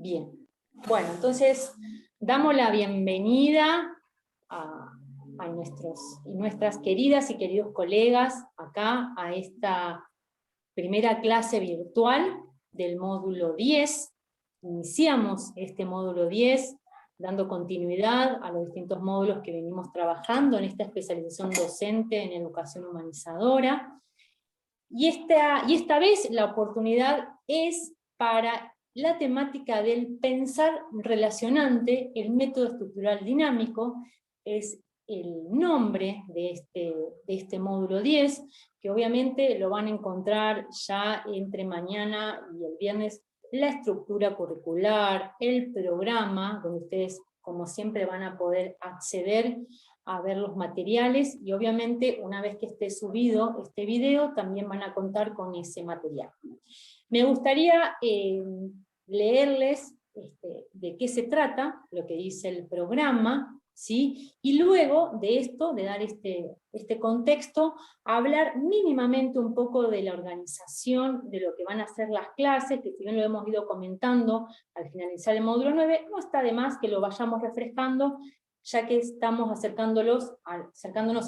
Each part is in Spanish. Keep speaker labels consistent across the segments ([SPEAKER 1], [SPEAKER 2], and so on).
[SPEAKER 1] Bien. Bueno, entonces damos la bienvenida a nuestros y nuestras queridas y queridos colegas acá a esta primera clase virtual del módulo 10. Iniciamos este módulo 10 dando continuidad a los distintos módulos que venimos trabajando en esta especialización docente en educación humanizadora. Y esta vez la oportunidad es para la temática del pensar relacionante. El método estructural dinámico es el nombre de este módulo 10, que obviamente lo van a encontrar ya entre mañana y el viernes, la estructura curricular, el programa, donde ustedes como siempre van a poder acceder a ver los materiales, y obviamente una vez que esté subido este video también van a contar con ese material. Me gustaría leerles de qué se trata, lo que dice el programa, ¿sí? Y luego de esto, de dar este contexto, hablar mínimamente un poco de la organización, de lo que van a ser las clases, que si bien lo hemos ido comentando al finalizar el módulo 9, no está de más que lo vayamos refrescando, ya que estamos acercándonos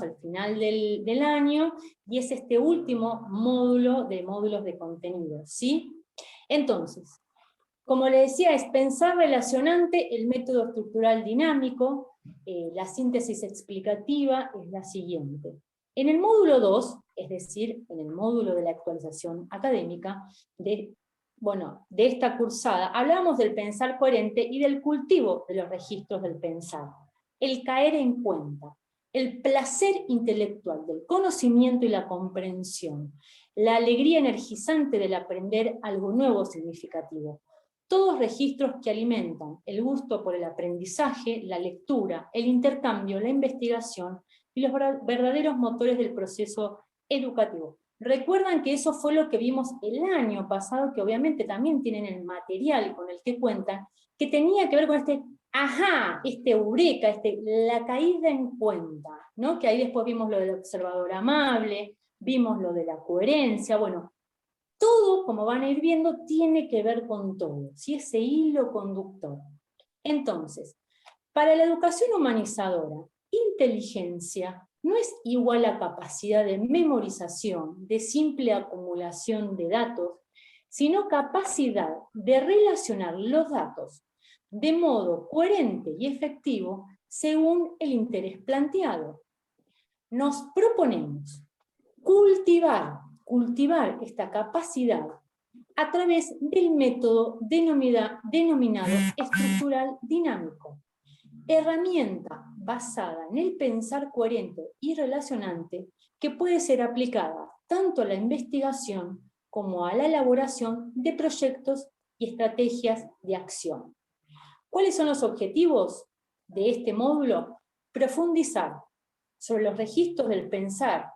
[SPEAKER 1] al final del año, y es este último módulo de módulos de contenido, ¿sí? Entonces, como le decía, es pensar relacionante el método estructural dinámico. La síntesis explicativa es la siguiente. En el módulo 2, es decir, en el módulo de la actualización académica, de esta cursada, hablamos del pensar coherente y del cultivo de los registros del pensar. El caer en cuenta, el placer intelectual del conocimiento y la comprensión, la alegría energizante del aprender algo nuevo significativo. Todos registros que alimentan el gusto por el aprendizaje, la lectura, el intercambio, la investigación y los verdaderos motores del proceso educativo. Recuerdan que eso fue lo que vimos el año pasado, que obviamente también tienen el material con el que cuentan, que tenía que ver con este eureka, la caída en cuenta, ¿no? Que ahí después vimos lo del observador amable, vimos lo de la coherencia, bueno, todo, como van a ir viendo, tiene que ver con todo, ¿sí? Ese hilo conductor. Entonces, para la educación humanizadora, inteligencia no es igual a capacidad de memorización, de simple acumulación de datos, sino capacidad de relacionar los datos de modo coherente y efectivo según el interés planteado. Nos proponemos cultivar esta capacidad a través del método denominado estructural dinámico, herramienta basada en el pensar coherente y relacionante que puede ser aplicada tanto a la investigación como a la elaboración de proyectos y estrategias de acción. ¿Cuáles son los objetivos de este módulo? Profundizar sobre los registros del pensar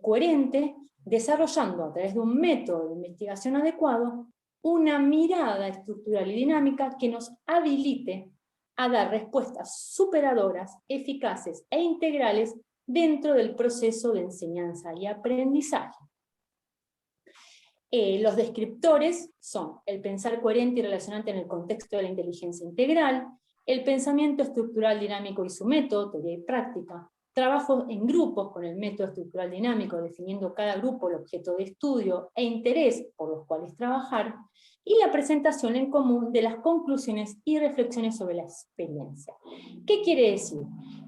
[SPEAKER 1] coherente, desarrollando a través de un método de investigación adecuado una mirada estructural y dinámica que nos habilite a dar respuestas superadoras, eficaces e integrales dentro del proceso de enseñanza y aprendizaje. Los descriptores son el pensar coherente y relacionante en el contexto de la inteligencia integral, el pensamiento estructural dinámico y su método, teoría y práctica, trabajo en grupos con el método estructural dinámico, definiendo cada grupo el objeto de estudio e interés por los cuales trabajar, y la presentación en común de las conclusiones y reflexiones sobre la experiencia. ¿Qué quiere decir?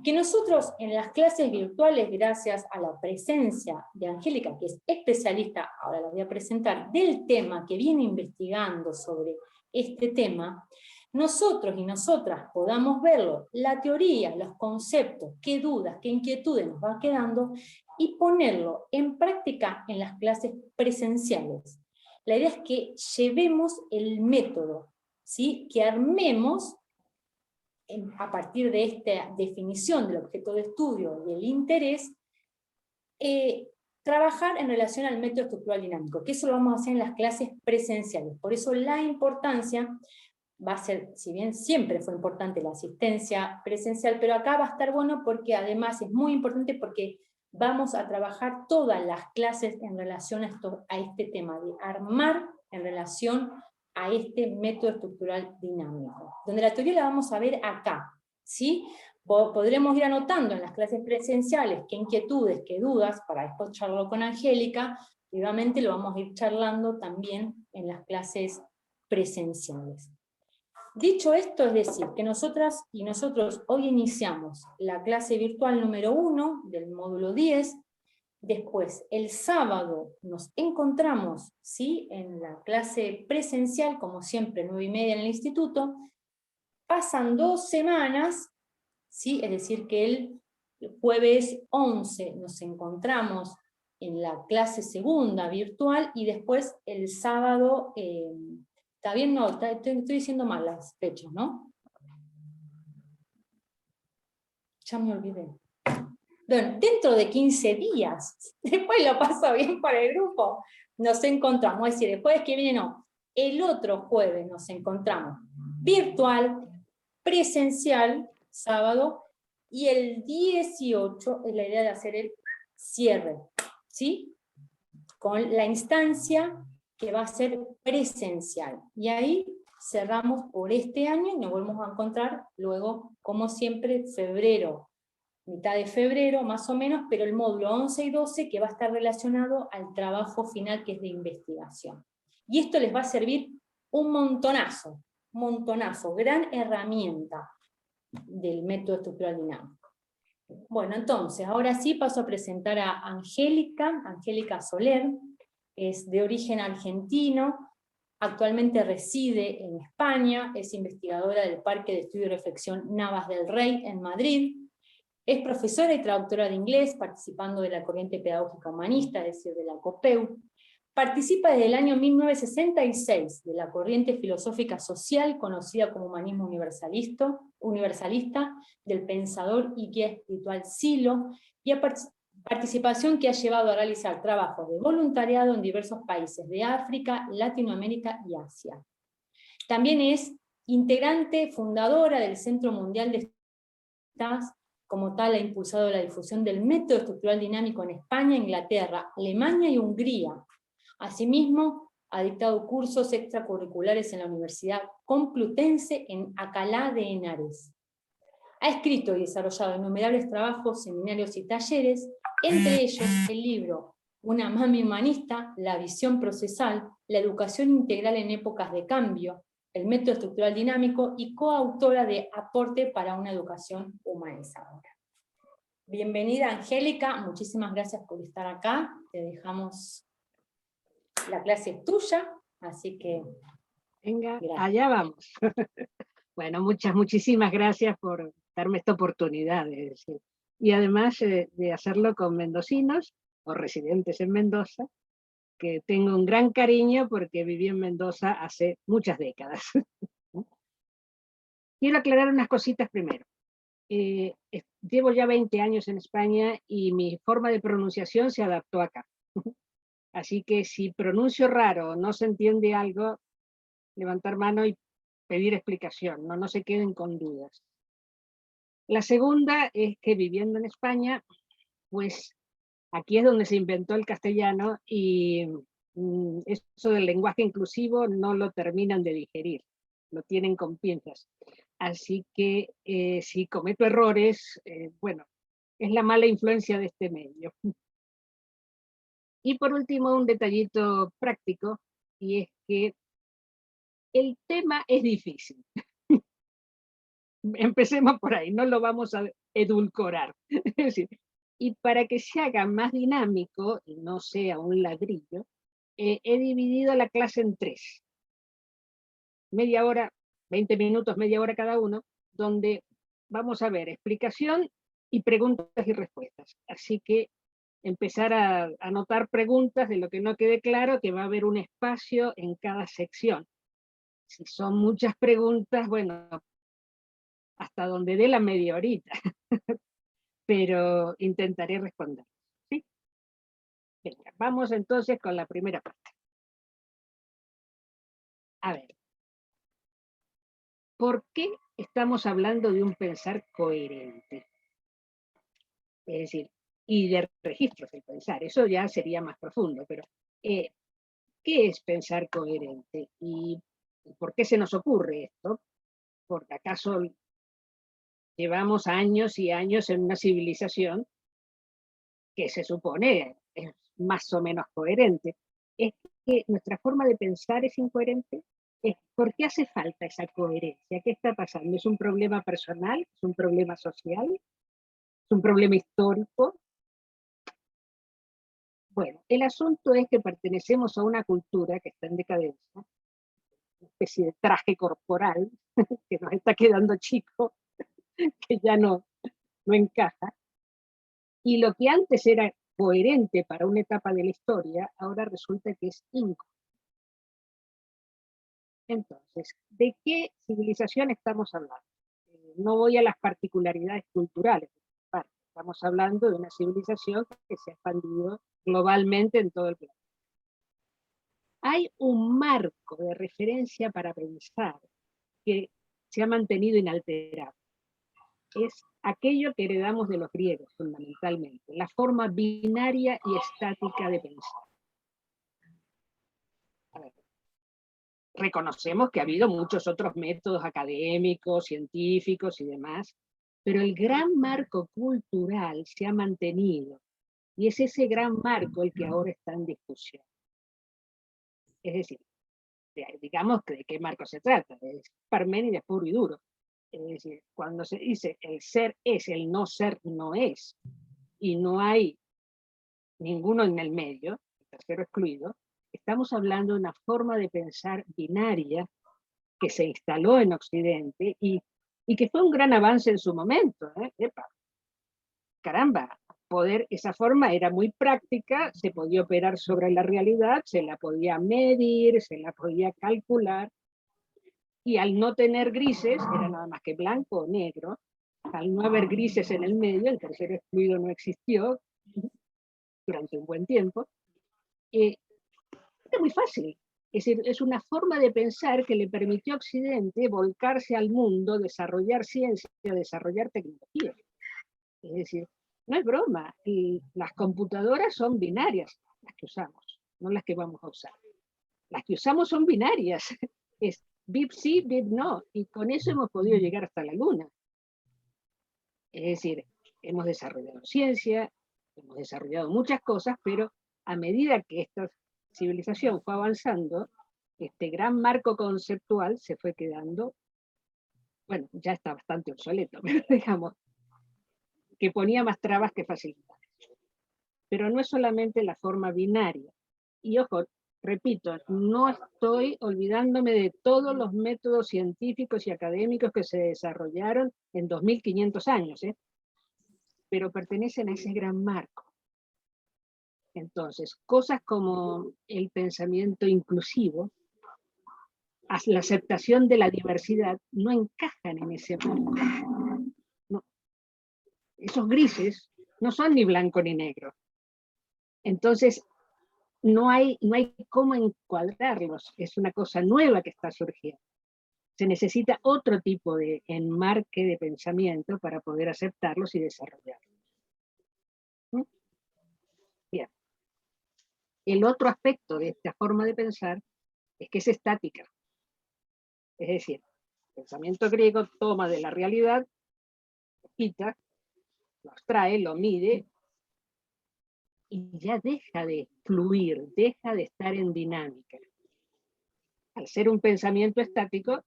[SPEAKER 1] Que nosotros en las clases virtuales, gracias a la presencia de Angélica, que es especialista, ahora la voy a presentar, del tema que viene investigando sobre este tema, nosotros y nosotras podamos verlo, la teoría, los conceptos, qué dudas, qué inquietudes nos va quedando, y ponerlo en práctica en las clases presenciales. La idea es que llevemos el método, ¿sí? Que armemos, a partir de esta definición del objeto de estudio y el interés, trabajar en relación al método estructural dinámico, que eso lo vamos a hacer en las clases presenciales. Por eso la importancia va a ser, si bien siempre fue importante la asistencia presencial, pero acá va a estar bueno porque además es muy importante porque vamos a trabajar todas las clases en relación a este tema, de armar en relación a este método estructural dinámico, donde la teoría la vamos a ver acá, ¿sí? Podremos ir anotando en las clases presenciales qué inquietudes, qué dudas, para después charlarlo con Angélica, y obviamente lo vamos a ir charlando también en las clases presenciales. Dicho esto, es decir, que nosotras y nosotros hoy iniciamos la clase virtual número 1 del módulo 10, después el sábado nos encontramos, ¿sí?, en la clase presencial, como siempre, 9:30 en el instituto, pasan 2 semanas, ¿sí?, es decir, que el jueves 11 nos encontramos en la clase segunda virtual, y después el sábado... ¿Está bien? No, estoy diciendo mal las fechas, ¿no? Ya me olvidé. Bueno, dentro de 15 días, después lo paso bien para el grupo, nos encontramos, es decir, el jueves que viene no, el otro jueves nos encontramos virtual, presencial, sábado, y el 18 es la idea de hacer el cierre, ¿sí? Con la instancia que va a ser presencial. Y ahí cerramos por este año y nos volvemos a encontrar luego, como siempre, febrero, mitad de febrero más o menos, pero el módulo 11 y 12 que va a estar relacionado al trabajo final, que es de investigación. Y esto les va a servir un montonazo, gran herramienta del método estructural dinámico. Bueno, entonces, ahora sí paso a presentar a Angélica Soler. Es de origen argentino, actualmente reside en España, es investigadora del Parque de Estudio y Reflexión Navas del Rey en Madrid, es profesora y traductora de inglés, participando de la corriente pedagógica humanista, es decir, de la COPEU. Participa desde el año 1966 de la corriente filosófica social conocida como humanismo universalista, del pensador y guía espiritual Silo, y a participación que ha llevado a realizar trabajos de voluntariado en diversos países de África, Latinoamérica y Asia. También es integrante fundadora del Centro Mundial de Estudios. Como tal, ha impulsado la difusión del método estructural dinámico en España, Inglaterra, Alemania y Hungría. Asimismo, ha dictado cursos extracurriculares en la Universidad Complutense en Alcalá de Henares. Ha escrito y desarrollado innumerables trabajos, seminarios y talleres, entre ellos el libro Una mami humanista, la visión procesal, la educación integral en épocas de cambio, el método estructural dinámico, y coautora de Aporte para una educación humanizadora. Bienvenida, Angélica, muchísimas gracias por estar acá, te dejamos, la clase es tuya, así que...
[SPEAKER 2] Venga,
[SPEAKER 1] gracias.
[SPEAKER 2] Allá vamos. Bueno, muchísimas gracias por darme esta oportunidad de decir. Y además de hacerlo con mendocinos o residentes en Mendoza, que tengo un gran cariño porque viví en Mendoza hace muchas décadas. Quiero aclarar unas cositas primero. Llevo ya 20 años en España y mi forma de pronunciación se adaptó acá. Así que si pronuncio raro o no se entiende algo, levantar mano y pedir explicación, no se queden con dudas. La segunda es que viviendo en España, pues aquí es donde se inventó el castellano y eso del lenguaje inclusivo no lo terminan de digerir, lo tienen con pinzas. Así que si cometo errores, bueno, es la mala influencia de este medio. Y por último, un detallito práctico, y es que el tema es difícil. Empecemos por ahí, no lo vamos a edulcorar. Es decir, y para que se haga más dinámico y no sea un ladrillo, he dividido la clase en 3. Media hora, 20 minutos, media hora cada uno, donde vamos a ver explicación y preguntas y respuestas. Así que empezar a anotar preguntas de lo que no quede claro, que va a haber un espacio en cada sección. Si son muchas preguntas, bueno, hasta donde dé la media horita, pero intentaré responder. ¿Sí? Venga, vamos entonces con la primera parte. A ver, ¿por qué estamos hablando de un pensar coherente? Es decir, y de registros del pensar, eso ya sería más profundo, pero ¿qué es pensar coherente? Y ¿Por qué se nos ocurre esto? Porque acaso llevamos años y años en una civilización que se supone es más o menos coherente. Es que nuestra forma de pensar es incoherente. ¿Por qué hace falta esa coherencia? ¿Qué está pasando? ¿Es un problema personal? ¿Es un problema social? ¿Es un problema histórico? Bueno, el asunto es que pertenecemos a una cultura que está en decadencia, una especie de traje corporal que nos está quedando chico, que ya no encaja, y lo que antes era coherente para una etapa de la historia, ahora resulta que es incoherente. Entonces, ¿de qué civilización estamos hablando? No voy a las particularidades culturales, estamos hablando de una civilización que se ha expandido globalmente en todo el planeta. Hay un marco de referencia para pensar que se ha mantenido inalterable. Es aquello que heredamos de los griegos, fundamentalmente, la forma binaria y estática de pensar. A ver, reconocemos que ha habido muchos otros métodos académicos, científicos y demás, pero el gran marco cultural se ha mantenido, y es ese gran marco el que ahora está en discusión. Es decir, digamos de qué marco se trata, es Parménides puro y duro. Es decir, cuando se dice el ser es, el no ser no es, y no hay ninguno en el medio, el tercero excluido, estamos hablando de una forma de pensar binaria que se instaló en Occidente y que fue un gran avance en su momento. Epa, caramba, esa forma era muy práctica, se podía operar sobre la realidad, se la podía medir, se la podía calcular, y al no tener grises, era nada más que blanco o negro, al no haber grises en el medio, el tercero excluido no existió durante un buen tiempo, era muy fácil. Es decir, es una forma de pensar que le permitió a Occidente volcarse al mundo, desarrollar ciencia, desarrollar tecnología. Es decir, no es broma, las computadoras son binarias, las que usamos, no las que vamos a usar. Las que usamos son binarias, es bip sí, bip no, y con eso hemos podido llegar hasta la Luna. Es decir, hemos desarrollado ciencia, hemos desarrollado muchas cosas, pero a medida que esta civilización fue avanzando, este gran marco conceptual se fue quedando, bueno, ya está bastante obsoleto, pero digamos, que ponía más trabas que facilidades. Pero no es solamente la forma binaria. Y ojo, repito, no estoy olvidándome de todos los métodos científicos y académicos que se desarrollaron en 2500 años, pero pertenecen a ese gran marco. Entonces, cosas como el pensamiento inclusivo, la aceptación de la diversidad, no encajan en ese marco. No. Esos grises no son ni blanco ni negro. Entonces, no hay cómo encuadrarlos, es una cosa nueva que está surgiendo. Se necesita otro tipo de enmarque de pensamiento para poder aceptarlos y desarrollarlos. Bien. El otro aspecto de esta forma de pensar es que es estática. Es decir, el pensamiento griego toma de la realidad, lo quita, lo abstrae, lo mide, y ya deja de fluir, deja de estar en dinámica. Al ser un pensamiento estático,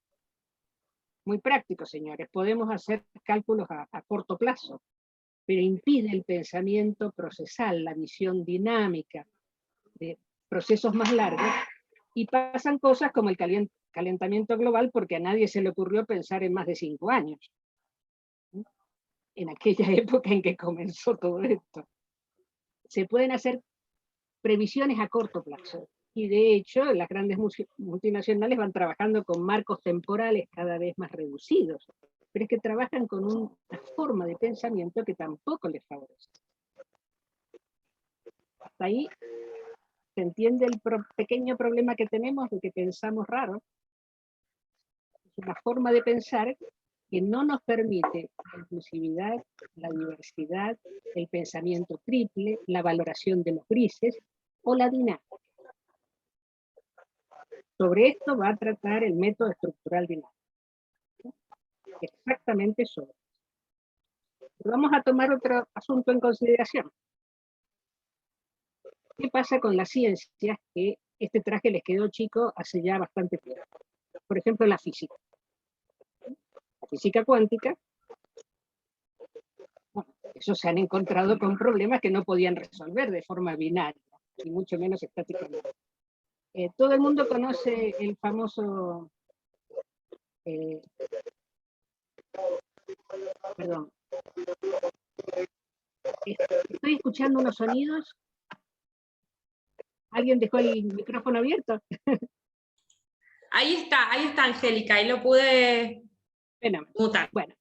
[SPEAKER 2] muy práctico, señores, podemos hacer cálculos a corto plazo, pero impide el pensamiento procesal, la visión dinámica de procesos más largos, y pasan cosas como el calentamiento global, porque a nadie se le ocurrió pensar en más de 5 años, en aquella época en que comenzó todo esto. Se pueden hacer previsiones a corto plazo, y de hecho las grandes multinacionales van trabajando con marcos temporales cada vez más reducidos, pero es que trabajan con una forma de pensamiento que tampoco les favorece. Hasta ahí se entiende el pequeño problema que tenemos de que pensamos raro. Es una forma de pensar que no nos permite la inclusividad, la diversidad, el pensamiento triple, la valoración de los grises o la dinámica. Sobre esto va a tratar el método estructural binario. Exactamente sobre esto. Vamos a tomar otro asunto en consideración. ¿Qué pasa con las ciencias que este traje les quedó chico hace ya bastante tiempo? Por ejemplo, la física. La física cuántica, bueno, esos se han encontrado con problemas que no podían resolver de forma binaria, y mucho menos estáticamente. Todo el mundo conoce el famoso... perdón. Estoy escuchando unos sonidos. ¿Alguien dejó el micrófono abierto?
[SPEAKER 3] Ahí está Angélica, ahí lo pude mutar.
[SPEAKER 2] Bueno,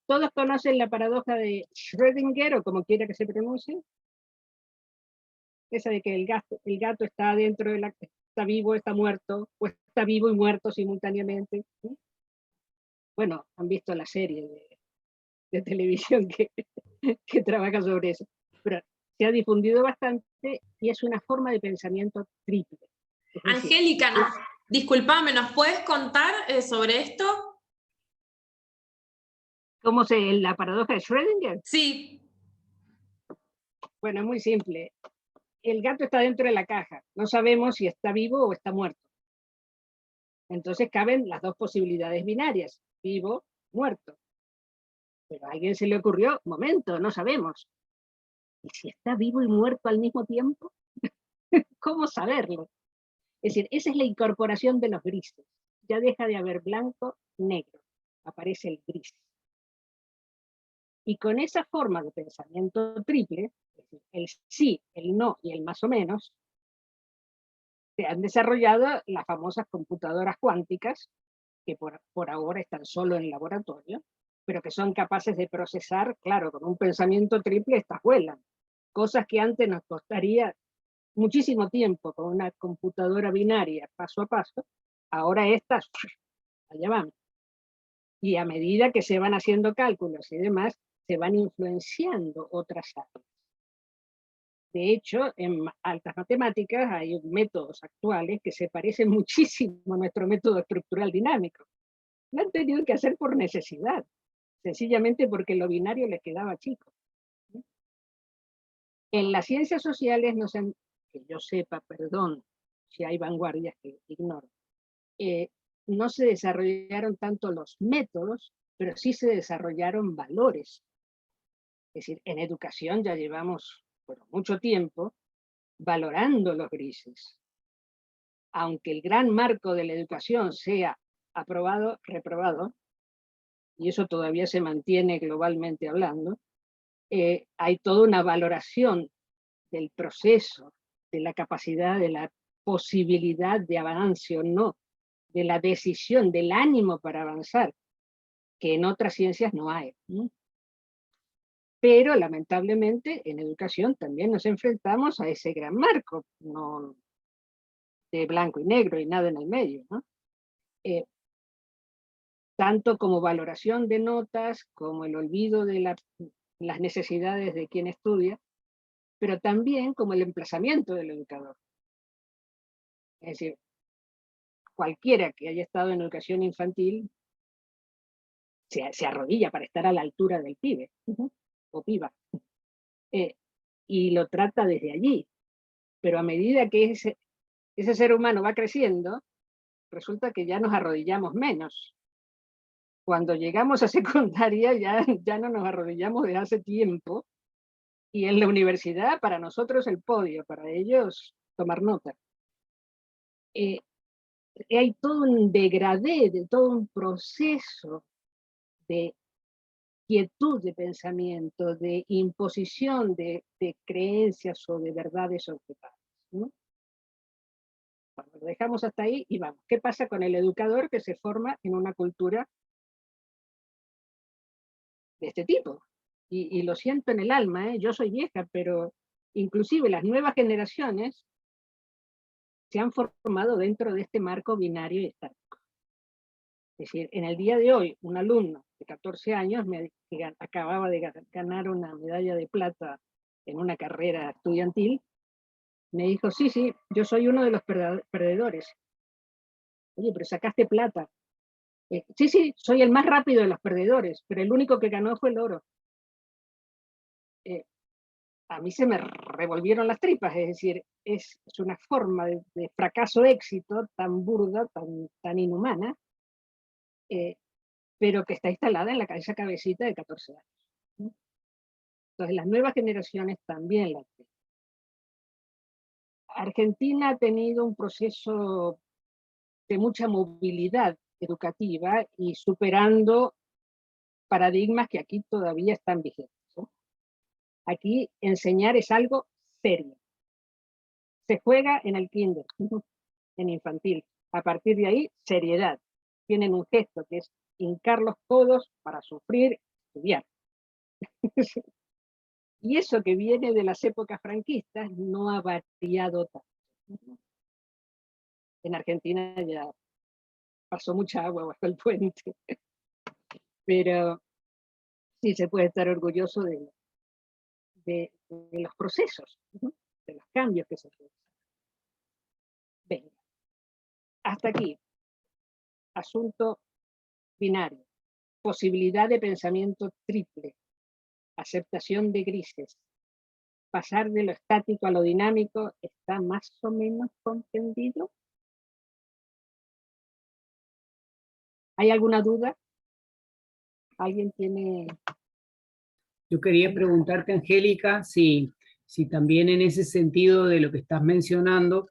[SPEAKER 2] todos conocen la paradoja de Schrödinger, o como quiera que se pronuncie. Esa de que el gato está dentro de la... está vivo, está muerto, o está vivo y muerto simultáneamente. ¿Sí? Bueno, han visto la serie de televisión que trabaja sobre eso. Pero se ha difundido bastante y es una forma de pensamiento triple.
[SPEAKER 3] Angélica, discúlpame, ¿nos puedes contar sobre esto?
[SPEAKER 2] ¿Cómo la paradoja de Schrödinger?
[SPEAKER 3] Sí.
[SPEAKER 2] Bueno, es muy simple. El gato está dentro de la caja. No sabemos si está vivo o está muerto. Entonces caben las dos posibilidades binarias, vivo, muerto. Pero a alguien se le ocurrió, momento, no sabemos. ¿Y si está vivo y muerto al mismo tiempo? ¿Cómo saberlo? Es decir, esa es la incorporación de los grises. Ya deja de haber blanco, negro. Aparece el gris. Y con esa forma de pensamiento triple, es decir, el sí, el no y el más o menos, se han desarrollado las famosas computadoras cuánticas, que por ahora están solo en laboratorio, pero que son capaces de procesar, claro, con un pensamiento triple estas vuelan. Cosas que antes nos costaría muchísimo tiempo con una computadora binaria, paso a paso, ahora estas, allá van. Y a medida que se van haciendo cálculos y demás, se van influenciando otras áreas. De hecho, en altas matemáticas hay métodos actuales que se parecen muchísimo a nuestro método estructural dinámico. Lo han tenido que hacer por necesidad, sencillamente porque lo binario les quedaba chico. En las ciencias sociales, que yo sepa, perdón, si hay vanguardias que ignoro, no se desarrollaron tanto los métodos, pero sí se desarrollaron valores. Es decir, en educación ya llevamos mucho tiempo valorando los grises. Aunque el gran marco de la educación sea aprobado, reprobado, y eso todavía se mantiene globalmente hablando, hay toda una valoración del proceso, de la capacidad, de la posibilidad de avance o no, de la decisión, del ánimo para avanzar, que en otras ciencias no hay. Pero lamentablemente en educación también nos enfrentamos a ese gran marco, no de blanco y negro y nada en el medio, ¿no? Tanto como valoración de notas, como el olvido de las necesidades de quien estudia, pero también como el emplazamiento del educador. Es decir, cualquiera que haya estado en educación infantil se arrodilla para estar a la altura del pibe, o piba, y lo trata desde allí. Pero a medida que ese ser humano va creciendo, resulta que ya nos arrodillamos menos. Cuando llegamos a secundaria ya no nos arrodillamos desde hace tiempo, y en la universidad para nosotros el podio, para ellos tomar nota. Hay todo un degradé, de todo un proceso de quietud de pensamiento, de imposición de creencias o de verdades objetivas, ¿no? Bueno, lo dejamos hasta ahí y vamos. ¿Qué pasa con el educador que se forma en una cultura de este tipo? Y lo siento en el alma, yo soy vieja, pero inclusive las nuevas generaciones se han formado dentro de este marco binario y estático. Es decir, en el día de hoy, un alumno de 14 años acababa de ganar una medalla de plata en una carrera estudiantil, me dijo, sí, yo soy uno de los perdedores. Oye, pero sacaste plata. Sí, sí, soy el más rápido de los perdedores, pero el único que ganó fue el oro. A mí se me revolvieron las tripas, es decir, es una forma de fracaso-éxito tan burda, tan inhumana, pero que está instalada en esa cabecita de 14 años. ¿No? Entonces las nuevas generaciones también la tienen. Argentina ha tenido un proceso de mucha movilidad educativa y superando paradigmas que aquí todavía están vigentes. ¿No? Aquí enseñar es algo serio. Se juega en el kinder, en infantil. A partir de ahí, seriedad. Tienen un gesto que es hincar los codos para sufrir, estudiar. Y eso que viene de las épocas franquistas no ha variado tanto. En Argentina ya pasó mucha agua bajo el puente. Pero sí se puede estar orgulloso de los procesos, de los cambios que se producen. Venga. Hasta aquí. Asunto binario. Posibilidad de pensamiento triple. Aceptación de grises. Pasar de lo estático a lo dinámico, ¿está más o menos comprendido? ¿Hay alguna duda? ¿Alguien tiene...?
[SPEAKER 4] Yo quería preguntarte, Angélica, si también en ese sentido de lo que estás mencionando,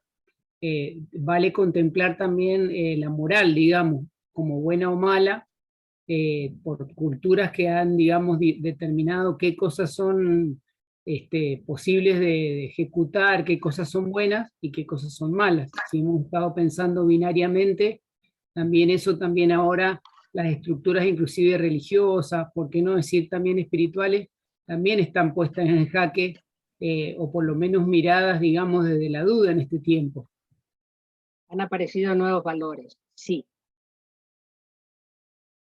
[SPEAKER 4] vale contemplar también la moral, digamos, como buena o mala, por culturas que han, digamos, determinado qué cosas son posibles de ejecutar, qué cosas son buenas y qué cosas son malas. Si hemos estado pensando binariamente, también eso también ahora, las estructuras inclusive religiosas, por qué no decir también espirituales, también están puestas en jaque, o por lo menos miradas, digamos, desde la duda en este tiempo.
[SPEAKER 2] Han aparecido nuevos valores, sí.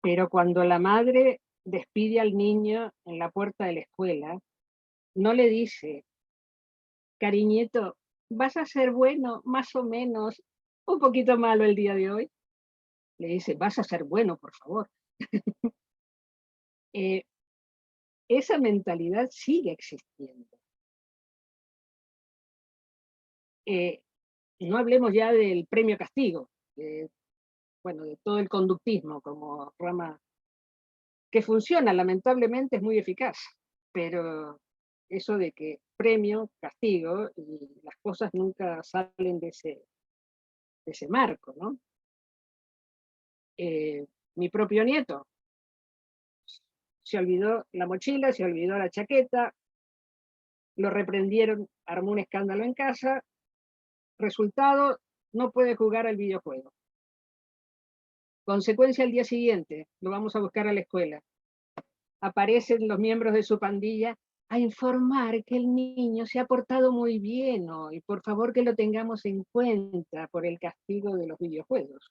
[SPEAKER 2] Pero cuando la madre despide al niño en la puerta de la escuela, no le dice, cariñito, ¿vas a ser bueno, más o menos, un poquito malo el día de hoy? Le dice, vas a ser bueno, por favor. Esa mentalidad sigue existiendo. No hablemos ya del premio castigo, bueno, de todo el conductismo como rama que funciona, lamentablemente es muy eficaz, pero eso de que premio, castigo, y las cosas nunca salen de ese marco, ¿no? Mi propio nieto se olvidó la mochila, se olvidó la chaqueta, lo reprendieron, armó un escándalo en casa, resultado, no puede jugar al videojuego. Consecuencia, al día siguiente, lo vamos a buscar a la escuela. Aparecen los miembros de su pandilla a informar que el niño se ha portado muy bien y por favor que lo tengamos en cuenta por el castigo de los videojuegos.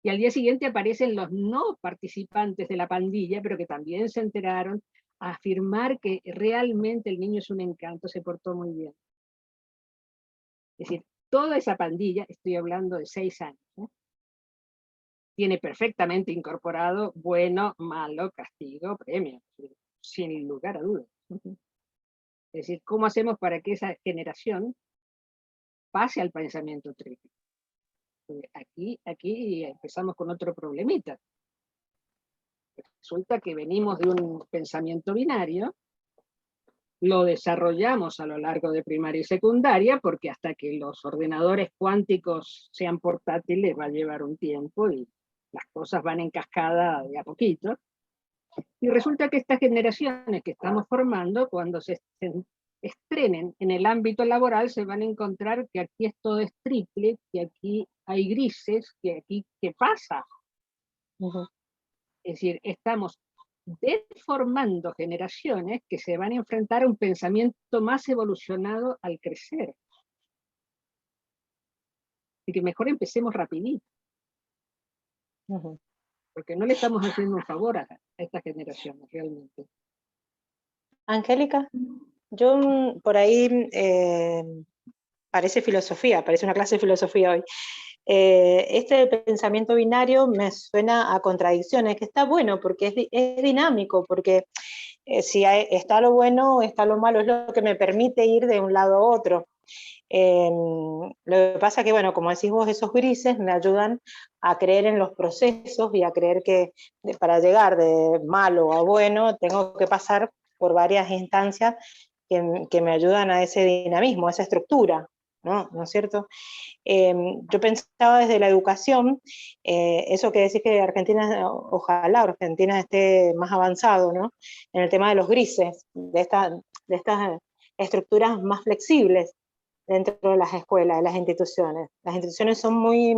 [SPEAKER 2] Y al día siguiente aparecen los no participantes de la pandilla, pero que también se enteraron, a afirmar que realmente el niño es un encanto, se portó muy bien. Es decir, toda esa pandilla, estoy hablando de 6 años, ¿no? Tiene perfectamente incorporado bueno, malo, castigo, premio, sin lugar a dudas. Es decir, ¿cómo hacemos para que esa generación pase al pensamiento triple? Aquí empezamos con otro problemita. Resulta que venimos de un pensamiento binario, lo desarrollamos a lo largo de primaria y secundaria, porque hasta que los ordenadores cuánticos sean portátiles va a llevar un tiempo y las cosas van en cascada de a poquito. Y resulta que estas generaciones que estamos formando, cuando se estrenen en el ámbito laboral, se van a encontrar que aquí esto es triple, que aquí hay grises, que aquí, ¿qué pasa? Es decir, estamos deformando generaciones que se van a enfrentar a un pensamiento más evolucionado al crecer. Así que mejor empecemos rapidito. Porque no le estamos haciendo un favor a estas generaciones realmente.
[SPEAKER 5] Angélica, yo por ahí parece filosofía, parece una clase de filosofía hoy. este pensamiento binario me suena a contradicciones, que está bueno porque es dinámico, porque si está lo bueno, está lo malo, es lo que me permite ir de un lado a otro. Lo que pasa que, bueno, como decís vos, esos grises me ayudan a creer en los procesos y a creer que para llegar de malo a bueno tengo que pasar por varias instancias que me ayudan a ese dinamismo, a esa estructura, ¿no? ¿No es cierto? Yo pensaba desde la educación, eso que decís que Argentina, ojalá Argentina esté más avanzado, ¿no? En el tema de los grises, de estas estructuras más flexibles dentro de las escuelas, de las instituciones. Las instituciones son muy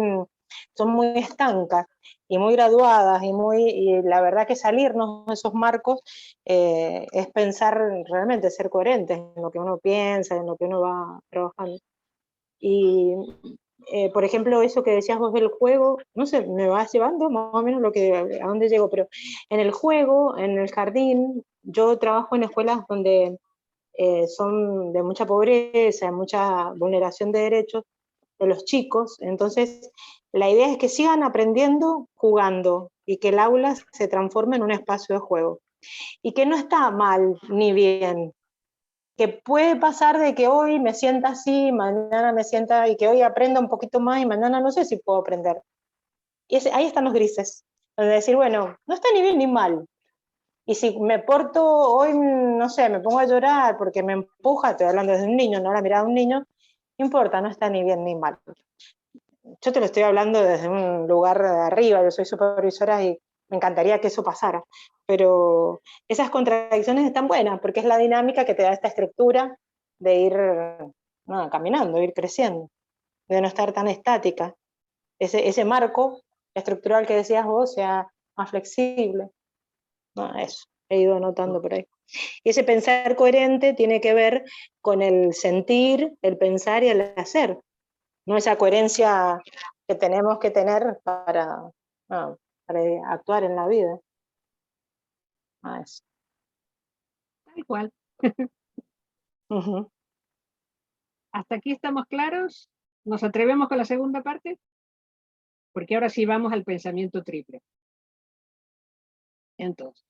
[SPEAKER 5] estancas y muy graduadas, y la verdad que salirnos de esos marcos es pensar realmente, ser coherentes en lo que uno piensa, en lo que uno va trabajando. Y, por ejemplo, eso que decías vos del juego, no sé, me vas llevando más o menos a dónde llego, pero en el juego, en el jardín, yo trabajo en escuelas donde son de mucha pobreza, mucha vulneración de derechos de los chicos, entonces la idea es que sigan aprendiendo jugando y que el aula se transforme en un espacio de juego. Y que no está mal ni bien, que puede pasar de que hoy me sienta así, mañana me sienta, y que hoy aprenda un poquito más y mañana no sé si puedo aprender. Y ahí están los grises, donde decir, bueno, no está ni bien ni mal. Y si me porto hoy, no sé, me pongo a llorar porque me empuja, estoy hablando desde un niño, no la mirada de un niño, no importa, no está ni bien ni mal. Yo te lo estoy hablando desde un lugar de arriba, yo soy supervisora y me encantaría que eso pasara, pero esas contradicciones están buenas porque es la dinámica que te da esta estructura de ir caminando, ir creciendo, de no estar tan estática. Ese marco estructural que decías vos sea más flexible. No, eso, he ido anotando por ahí. Y ese pensar coherente tiene que ver con el sentir, el pensar y el hacer, no esa coherencia que tenemos que tener para actuar en la vida. Eso.
[SPEAKER 2] Tal cual.
[SPEAKER 5] Uh-huh.
[SPEAKER 2] ¿Hasta aquí estamos claros? ¿Nos atrevemos con la segunda parte? Porque ahora sí vamos al pensamiento triple. Entonces,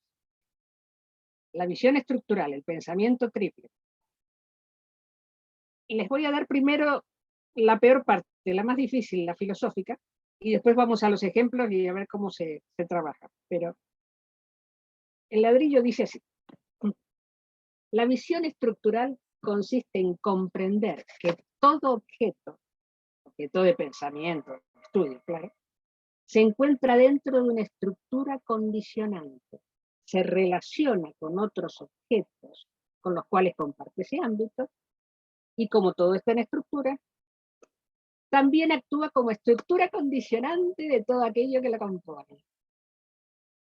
[SPEAKER 2] la visión estructural, el pensamiento triple. Y les voy a dar primero la peor parte, la más difícil, la filosófica, y después vamos a los ejemplos y a ver cómo se trabaja. Pero el ladrillo dice así. La visión estructural consiste en comprender que todo objeto de pensamiento, estudio, claro, se encuentra dentro de una estructura condicionante, se relaciona con otros objetos con los cuales comparte ese ámbito, y como todo está en estructura, también actúa como estructura condicionante de todo aquello que la compone.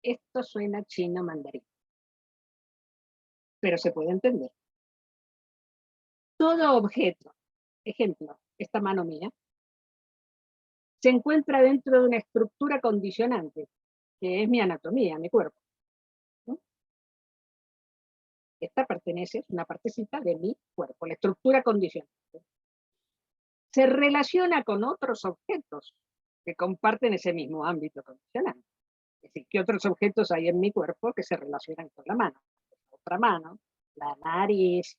[SPEAKER 2] Esto suena chino mandarín, pero se puede entender. Todo objeto, ejemplo, esta mano mía, se encuentra dentro de una estructura condicionante, que es mi anatomía, mi cuerpo. ¿No? Esta pertenece, es una partecita de mi cuerpo, la estructura condicionante. Se relaciona con otros objetos que comparten ese mismo ámbito condicionante. Es decir, ¿qué otros objetos hay en mi cuerpo que se relacionan con la mano? La otra mano, la nariz,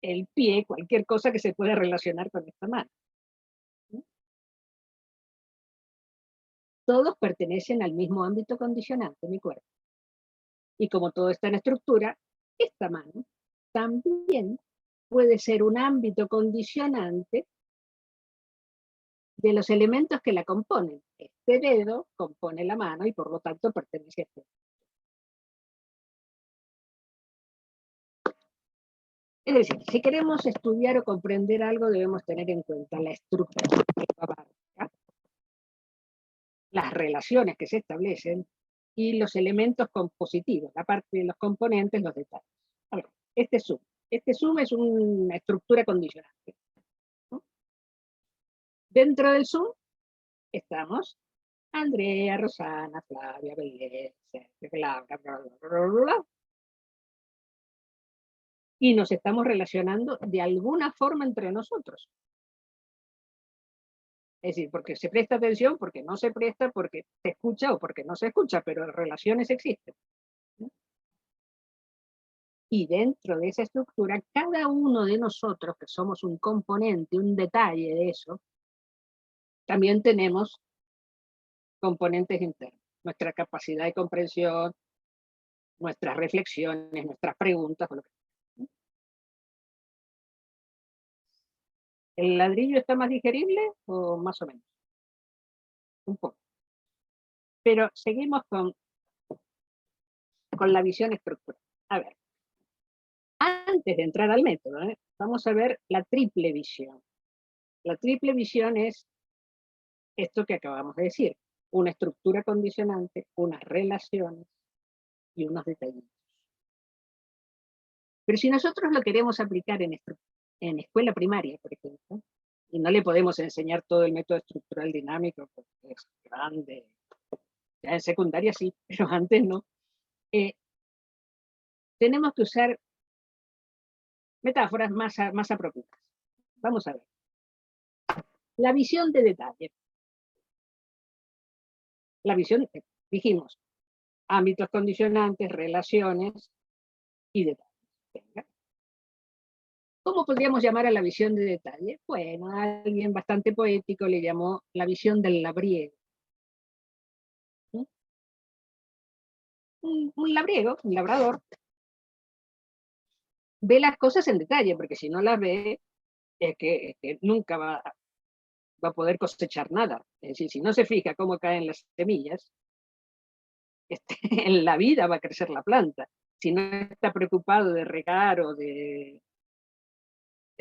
[SPEAKER 2] el pie, cualquier cosa que se pueda relacionar con esta mano. Todos pertenecen al mismo ámbito condicionante, mi cuerpo. Y como todo está en estructura, esta mano también puede ser un ámbito condicionante de los elementos que la componen. Este dedo compone la mano y por lo tanto pertenece a este. Es decir, si queremos estudiar o comprender algo, debemos tener en cuenta la estructura que abarca, las relaciones que se establecen y los elementos compositivos, la parte de los componentes, los detalles. A ver, este sum es una estructura condicionante. ¿No? Dentro del sum estamos Andrea, Rosana, Flavia, Belén, Laura, bla, bla, bla, bla. Y nos estamos relacionando de alguna forma entre nosotros. Es decir, porque se presta atención, porque no se presta, porque se escucha o porque no se escucha, pero relaciones existen. Y dentro de esa estructura, cada uno de nosotros, que somos un componente, un detalle de eso, también tenemos componentes internos. Nuestra capacidad de comprensión, nuestras reflexiones, nuestras preguntas. ¿El ladrillo está más digerible o más o menos? Un poco. Pero seguimos con la visión estructural. A ver, antes de entrar al método, vamos a ver la triple visión. La triple visión es esto que acabamos de decir, una estructura condicionante, unas relaciones y unos detallitos. Pero si nosotros lo queremos aplicar en escuela primaria, por ejemplo, y no le podemos enseñar todo el método estructural dinámico porque es grande, ya en secundaria sí, pero antes no, tenemos que usar metáforas más apropiadas. Vamos a ver. La visión de detalle. La visión, dijimos, ámbitos condicionantes, relaciones y detalles. Venga. ¿Cómo podríamos llamar a la visión de detalle? Bueno, alguien bastante poético le llamó la visión del labriego. ¿Sí? Un labriego, un labrador, ve las cosas en detalle, porque si no las ve, es que nunca va a poder cosechar nada. Es decir, si no se fija cómo caen las semillas, en la vida va a crecer la planta. Si no está preocupado de regar o de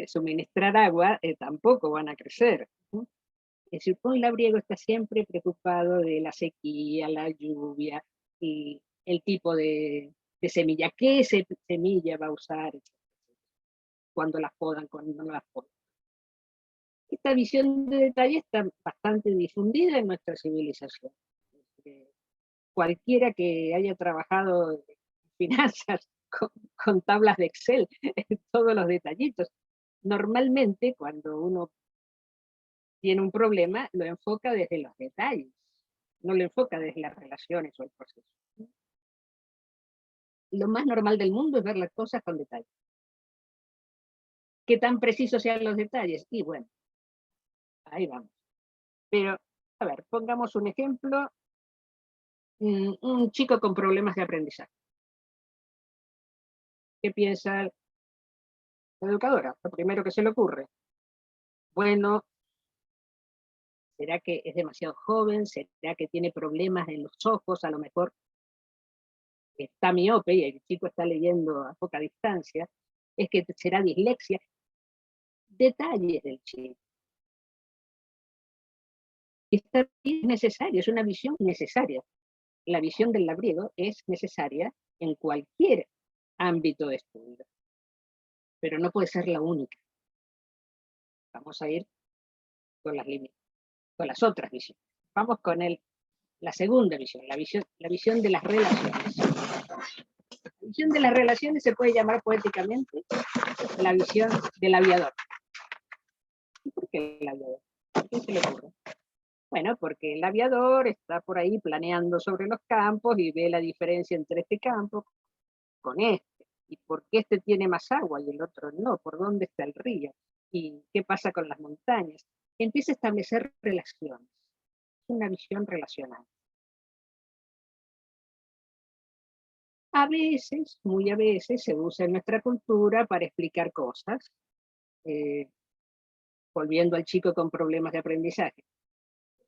[SPEAKER 2] suministrar agua, tampoco van a crecer. Es decir, un labriego está siempre preocupado de la sequía, la lluvia, y el tipo de semilla, qué semilla va a usar, cuando las podan, cuando no las podan. Esta visión de detalle está bastante difundida en nuestra civilización. Cualquiera que haya trabajado en finanzas con tablas de Excel, todos los detallitos. Normalmente, cuando uno tiene un problema, lo enfoca desde los detalles, no lo enfoca desde las relaciones o el proceso. Lo más normal del mundo es ver las cosas con detalle. ¿Qué tan precisos sean los detalles? Y bueno, ahí vamos. Pero, a ver, pongamos un ejemplo. Un chico con problemas de aprendizaje. ¿Qué piensa la educadora? Lo primero que se le ocurre. Bueno, ¿será que es demasiado joven? ¿Será que tiene problemas en los ojos? A lo mejor está miope y el chico está leyendo a poca distancia. ¿Es que será dislexia? Detalles del chico. Esta es necesaria, es una visión necesaria. La visión del labriego es necesaria en cualquier ámbito de estudio, pero no puede ser la única. Vamos a ir con las otras visiones. Vamos con la segunda visión, la visión de las relaciones. La visión de las relaciones se puede llamar poéticamente la visión del aviador. ¿Y por qué el aviador? ¿Qué se le ocurre? Bueno, porque el aviador está por ahí planeando sobre los campos y ve la diferencia entre este campo con este. ¿Y por qué este tiene más agua y el otro no? ¿Por dónde está el río? ¿Y qué pasa con las montañas? Empieza a establecer relaciones. Es una visión relacional. A veces, muy a veces, se usa en nuestra cultura para explicar cosas. Volviendo al chico con problemas de aprendizaje.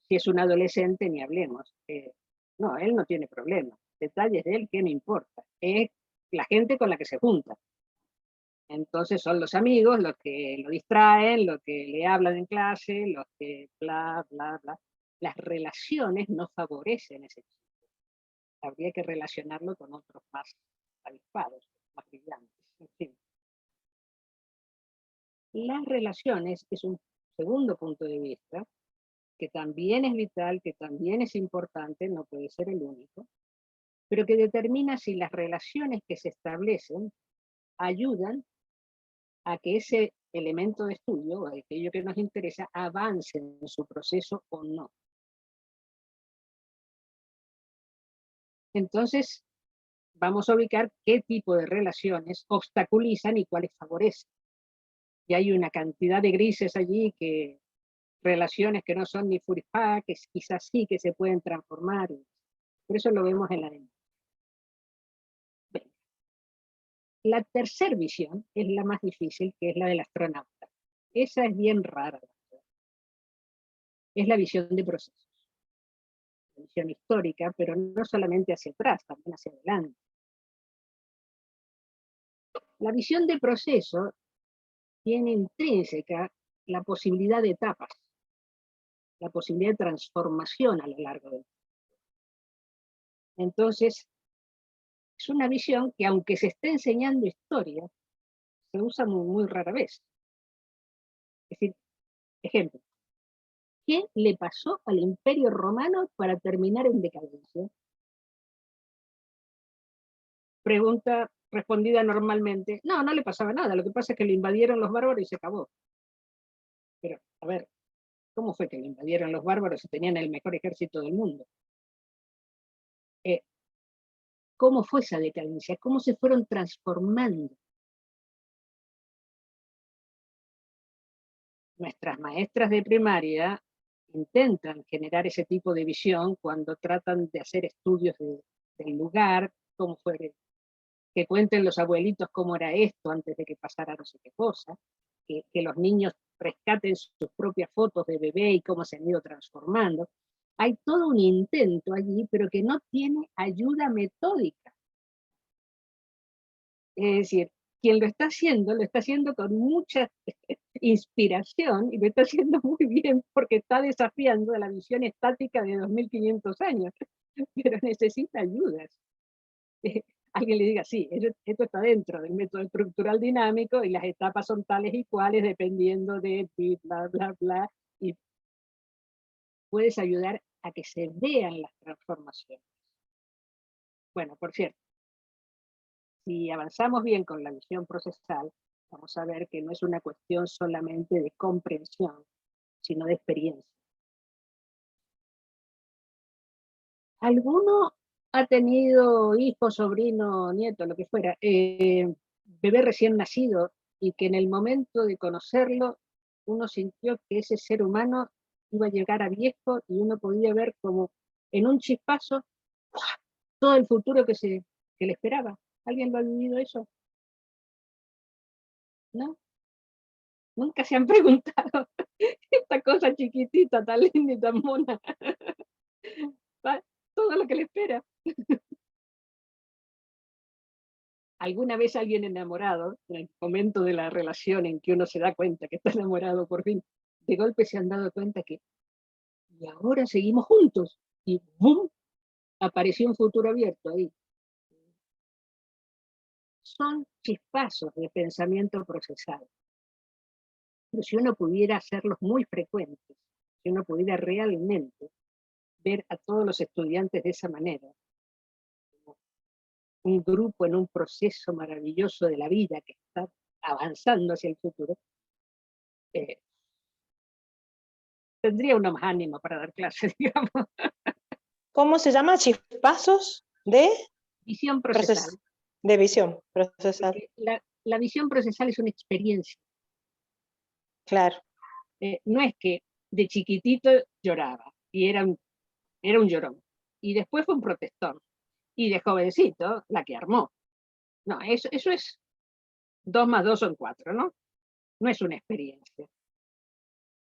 [SPEAKER 2] Si es un adolescente, ni hablemos. No, él no tiene problemas. Detalles de él, ¿qué me importa? Es la gente con la que se junta. Entonces son los amigos los que lo distraen, los que le hablan en clase, los que bla, bla, bla. Las relaciones no favorecen ese chico. Habría que relacionarlo con otros más avispados, más brillantes. En fin. Las relaciones es un segundo punto de vista, que también es vital, que también es importante, no puede ser el único, pero que determina si las relaciones que se establecen ayudan a que ese elemento de estudio, o aquello que nos interesa, avance en su proceso o no. Entonces, vamos a ubicar qué tipo de relaciones obstaculizan y cuáles favorecen. Y hay una cantidad de grises allí, que relaciones que no son ni furifá, que quizás sí que se pueden transformar. Por eso lo vemos en la demo. La tercera visión es la más difícil, que es la del astronauta. Esa es bien rara. Es la visión de procesos. La visión histórica, pero no solamente hacia atrás, también hacia adelante. La visión de proceso tiene intrínseca la posibilidad de etapas, la posibilidad de transformación a lo largo del tiempo. Entonces, es una visión que, aunque se esté enseñando historia, se usa muy, muy rara vez. Es decir, ejemplo, ¿qué le pasó al Imperio Romano para terminar en decadencia? Pregunta respondida normalmente, no, no le pasaba nada, lo que pasa es que lo invadieron los bárbaros y se acabó. Pero, a ver, ¿cómo fue que lo invadieron los bárbaros si tenían el mejor ejército del mundo? ¿Cómo fue esa decadencia? ¿Cómo se fueron transformando? Nuestras maestras de primaria intentan generar ese tipo de visión cuando tratan de hacer estudios del lugar, cómo fue, que cuenten los abuelitos cómo era esto antes de que pasara no sé qué cosa, que los niños rescaten sus propias fotos de bebé y cómo se han ido transformando. Hay todo un intento allí, pero que no tiene ayuda metódica. Es decir, quien lo está haciendo con mucha inspiración, y lo está haciendo muy bien porque está desafiando a la visión estática de 2500 años, pero necesita ayudas. Alguien le diga, sí, esto está dentro del método estructural dinámico y las etapas son tales y cuales dependiendo de bla, bla, bla, y puedes ayudar a que se vean las transformaciones. Bueno, por cierto, si avanzamos bien con la visión procesal, vamos a ver que no es una cuestión solamente de comprensión, sino de experiencia. ¿Alguno ha tenido hijo, sobrino, nieto, lo que fuera, bebé recién nacido, y que en el momento de conocerlo uno sintió que ese ser humano iba a llegar a viejo y uno podía ver como en un chispazo todo el futuro que le esperaba? ¿Alguien lo ha vivido eso? ¿No? Nunca se han preguntado esta cosa chiquitita, tan linda y tan mona. Todo lo que le espera. ¿Alguna vez alguien enamorado, en el momento de la relación en que uno se da cuenta que está enamorado por fin, de golpe se han dado cuenta que, y ahora seguimos juntos, y ¡bum!, apareció un futuro abierto ahí? Son chispazos de pensamiento procesado. Pero si uno pudiera hacerlos muy frecuentes, si uno pudiera realmente ver a todos los estudiantes de esa manera, un grupo en un proceso maravilloso de la vida que está avanzando hacia el futuro, tendría uno más ánimo para dar clases, digamos.
[SPEAKER 5] ¿Cómo se llama? ¿Chispazos de?
[SPEAKER 2] Visión procesal.
[SPEAKER 5] De visión procesal.
[SPEAKER 2] La visión procesal es una experiencia.
[SPEAKER 5] Claro.
[SPEAKER 2] No es que de chiquitito lloraba y era un llorón, y después fue un protestón, y de jovencito la que armó. No, eso es 2 más 2 son 4, ¿no? No es una experiencia.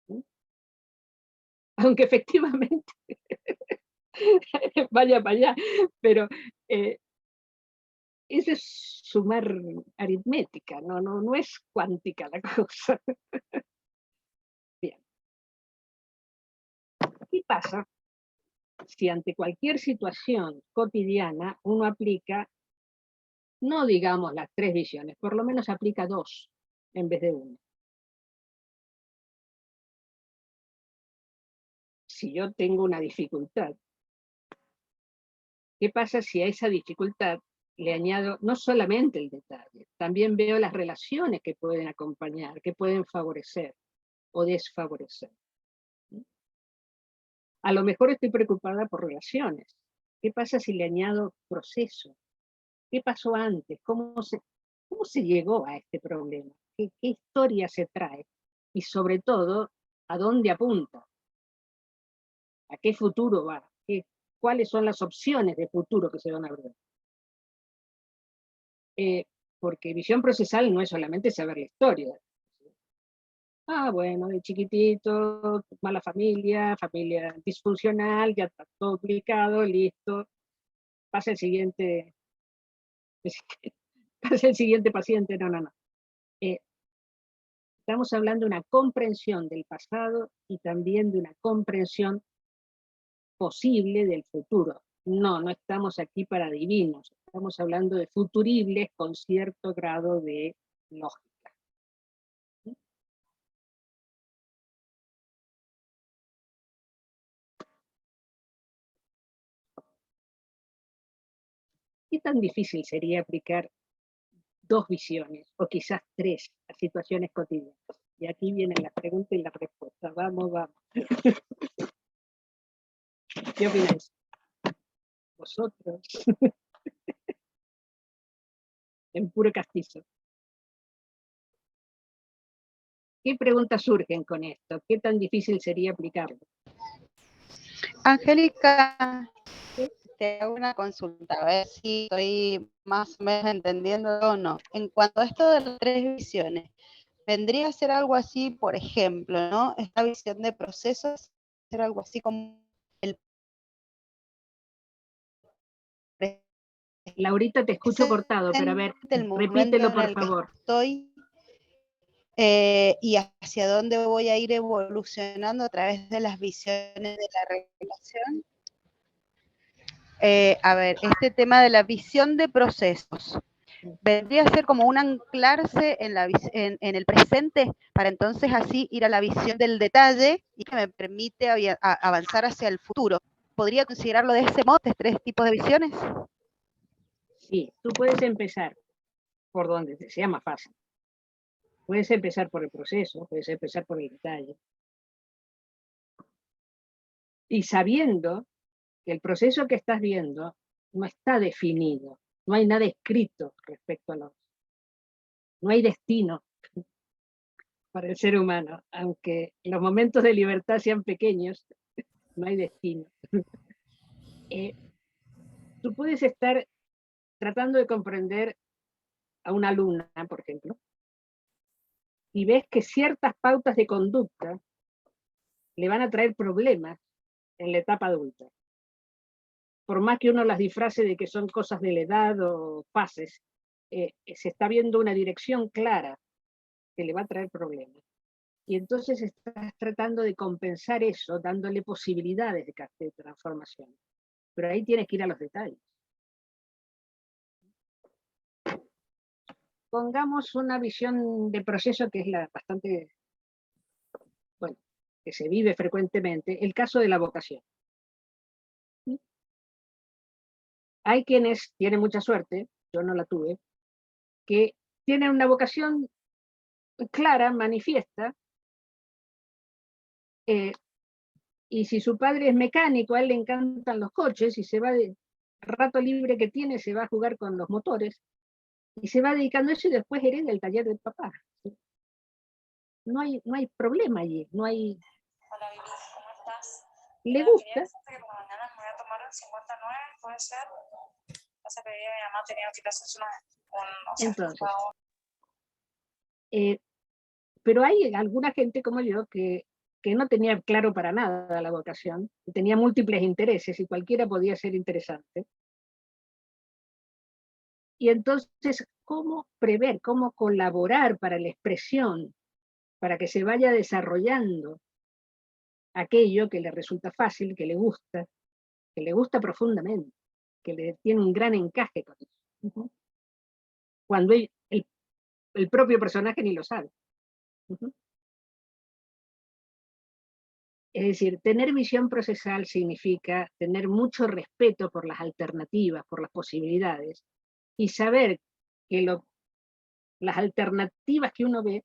[SPEAKER 2] ¿Sí? Aunque efectivamente vaya para allá, pero eso es sumar aritmética, no es cuántica la cosa. Bien. ¿Qué pasa si ante cualquier situación cotidiana uno aplica, no digamos las 3 visiones, por lo menos aplica 2 en vez de 1? Si yo tengo una dificultad, ¿qué pasa si a esa dificultad le añado no solamente el detalle, también veo las relaciones que pueden acompañar, que pueden favorecer o desfavorecer. A lo mejor estoy preocupada por relaciones. ¿Qué pasa si le añado proceso? ¿Qué pasó antes? ¿Cómo se llegó a este problema? ¿Qué historia se trae? Y sobre todo, ¿a dónde apunta? ¿A qué futuro va? ¿Cuáles son las opciones de futuro que se van a abrir? Porque visión procesal no es solamente saber la historia. Bueno, de chiquitito, mala familia, familia disfuncional, ya está todo ubicado, listo. Pasa el siguiente paciente, no. Estamos hablando de una comprensión del pasado y también de una comprensión posible del futuro. No estamos aquí para adivinos, estamos hablando de futuribles con cierto grado de lógica. ¿Qué tan difícil sería aplicar 2 visiones, o quizás 3, a situaciones cotidianas? Y aquí vienen la pregunta y la respuesta. Vamos. ¿Qué opináis? ¿Vosotros? En puro castizo. ¿Qué preguntas surgen con esto? ¿Qué tan difícil sería aplicarlo?
[SPEAKER 6] Angélica, te hago una consulta, a ver si estoy más o menos entendiendo o no. En cuanto a esto de las 3 visiones, vendría a ser algo así, por ejemplo, ¿no? Esta visión de procesos, ser algo así como el...
[SPEAKER 2] Laurita, te escucho cortado, pero a ver, repítelo por favor.
[SPEAKER 6] Estoy y hacia dónde voy a ir evolucionando a través de las visiones de la regulación. A ver, este tema de la visión de procesos, vendría a ser como un anclarse en el presente, para entonces así ir a la visión del detalle y que me permite avanzar hacia el futuro. ¿Podría considerarlo de ese modo, 3 tipos de visiones?
[SPEAKER 2] Sí, tú puedes empezar por donde te sea más fácil. Puedes empezar por el proceso, puedes empezar por el detalle. Y sabiendo que el proceso que estás viendo no está definido, no hay nada escrito respecto a lo otro. No hay destino para el ser humano, aunque los momentos de libertad sean pequeños, no hay destino. Tú puedes estar tratando de comprender a una alumna, por ejemplo, y ves que ciertas pautas de conducta le van a traer problemas en la etapa adulta. Por más que uno las disfrace de que son cosas de la edad o fases, se está viendo una dirección clara que le va a traer problemas. Y entonces estás tratando de compensar eso, dándole posibilidades de transformación. Pero ahí tienes que ir a los detalles. Pongamos una visión de proceso que es bastante, bueno, que se vive frecuentemente, el caso de la vocación. Hay quienes tienen mucha suerte, yo no la tuve, que tienen una vocación clara, manifiesta, y si su padre es mecánico, a él le encantan los coches, y se va de rato libre que tiene, se va a jugar con los motores, y se va dedicando a eso y después hereda el taller del papá. No hay problema allí, no hay...
[SPEAKER 7] Hola, Vivi, ¿cómo estás?
[SPEAKER 2] ¿Le gusta?
[SPEAKER 7] Que por mañana me voy a tomar el 59, ¿puede ser? Pasa que mi mamá tenía que hacerse
[SPEAKER 2] Entonces, pero hay alguna gente como yo que no tenía claro para nada la vocación, tenía múltiples intereses y cualquiera podía ser interesante. Y entonces, ¿cómo prever, cómo colaborar para la expresión, para que se vaya desarrollando aquello que le resulta fácil, que le gusta profundamente, que le tiene un gran encaje con eso? Cuando el propio personaje ni lo sabe. Es decir, tener visión procesal significa tener mucho respeto por las alternativas, por las posibilidades, y saber que las alternativas que uno ve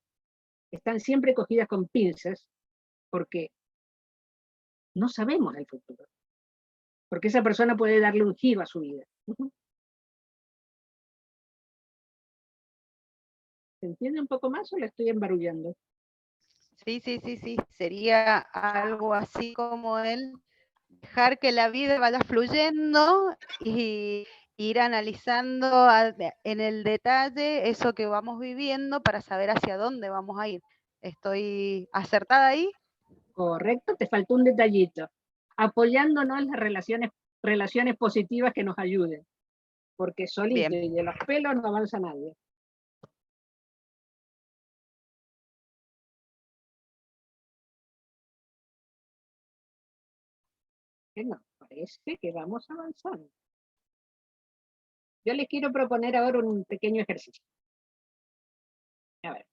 [SPEAKER 2] están siempre cogidas con pinzas, porque no sabemos el futuro. Porque esa persona puede darle un giro a su vida. ¿Se entiende un poco más o la estoy embarullando?
[SPEAKER 6] Sí, sí, sí, sí. Sería algo así como el dejar que la vida vaya fluyendo y ir analizando en el detalle eso que vamos viviendo para saber hacia dónde vamos a ir. ¿Estoy acertada ahí?
[SPEAKER 2] Correcto, te faltó un detallito. Apoyándonos en las relaciones positivas que nos ayuden. Porque solito
[SPEAKER 6] Bien.
[SPEAKER 2] y de los pelos no avanza nadie. Bueno, parece que vamos avanzando. Yo les quiero proponer ahora un pequeño ejercicio. A ver.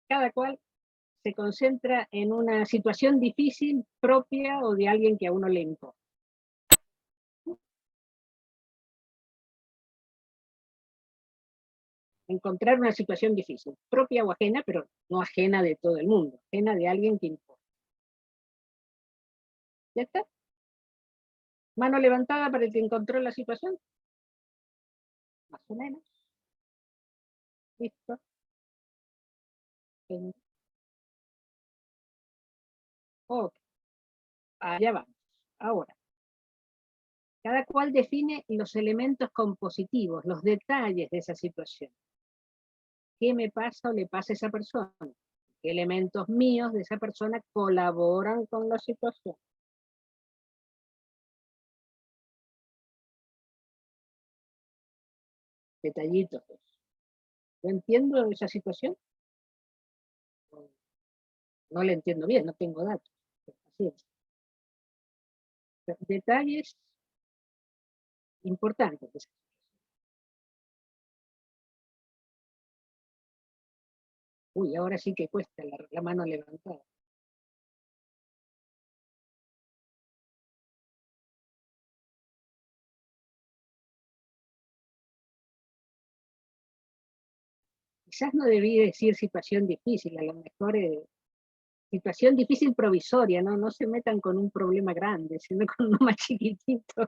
[SPEAKER 2] Cada cual se concentra en una situación difícil propia o de alguien que a uno le importa. Encontrar una situación difícil, propia o ajena, pero no ajena de todo el mundo, ajena de alguien que importa. ¿Ya está? Mano levantada para el que encontró la situación. Más o menos. Listo. Ok. Allá vamos. Ahora, cada cual define los elementos compositivos, los detalles de esa situación. ¿Qué me pasa o le pasa a esa persona? ¿Qué elementos míos de esa persona colaboran con la situación? Detallitos. ¿Yo entiendo esa situación? No la entiendo bien, no tengo datos. Así es. Detalles importantes. Uy, ahora sí que cuesta la mano levantada. Quizás no debí decir situación difícil, a lo mejor situación difícil provisoria, ¿no? No se metan con un problema grande, sino con uno más chiquitito.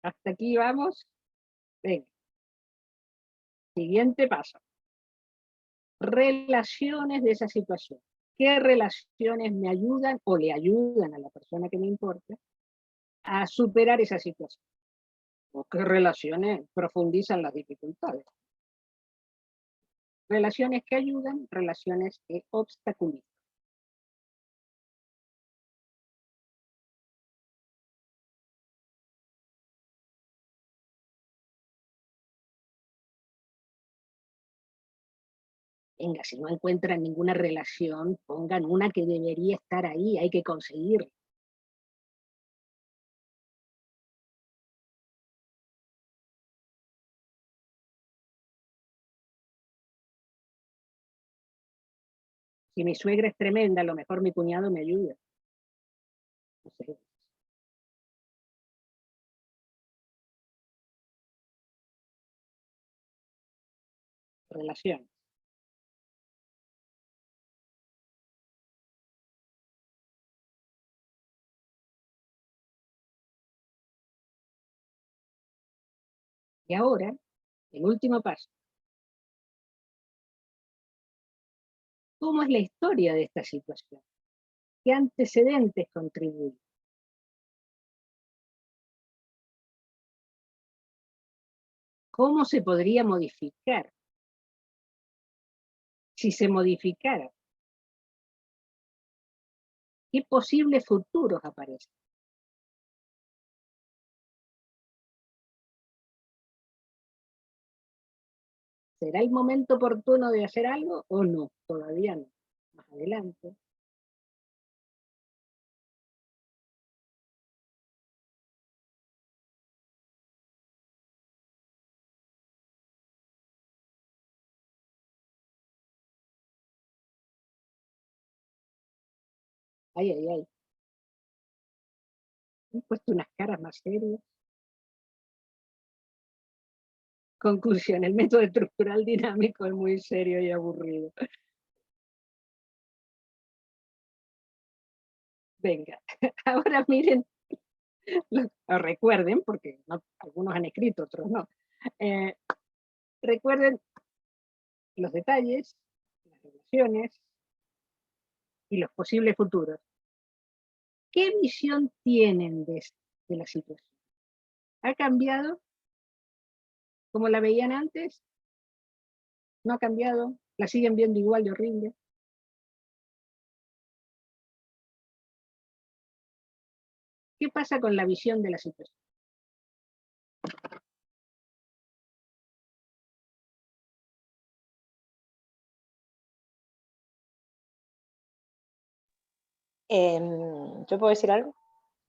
[SPEAKER 2] Hasta aquí vamos. Venga. Siguiente paso. Relaciones de esa situación. ¿Qué relaciones me ayudan o le ayudan a la persona que me importa a superar esa situación? ¿O qué relaciones profundizan las dificultades? Relaciones que ayudan, relaciones que obstaculizan. Venga, si no encuentran ninguna relación, pongan una que debería estar ahí, hay que conseguirla. Si mi suegra es tremenda, a lo mejor mi cuñado me ayuda. No sé. Relaciones. Y ahora, el último paso. ¿Cómo es la historia de esta situación? ¿Qué antecedentes contribuyen? ¿Cómo se podría modificar? Si se modificara, ¿qué posibles futuros aparecen? ¿Será el momento oportuno de hacer algo o no? Todavía no. Más adelante. Ay, ay, ay. He puesto unas caras más serias. Conclusión, el método estructural dinámico es muy serio y aburrido. Venga, ahora miren, o recuerden, porque no, algunos han escrito, otros no. Recuerden los detalles, las relaciones y los posibles futuros. ¿Qué visión tienen de la situación? ¿Ha cambiado? ¿Como la veían antes? ¿No ha cambiado? ¿La siguen viendo igual de horrible? ¿Qué pasa con la visión de la situación?
[SPEAKER 5] ¿Yo puedo decir algo?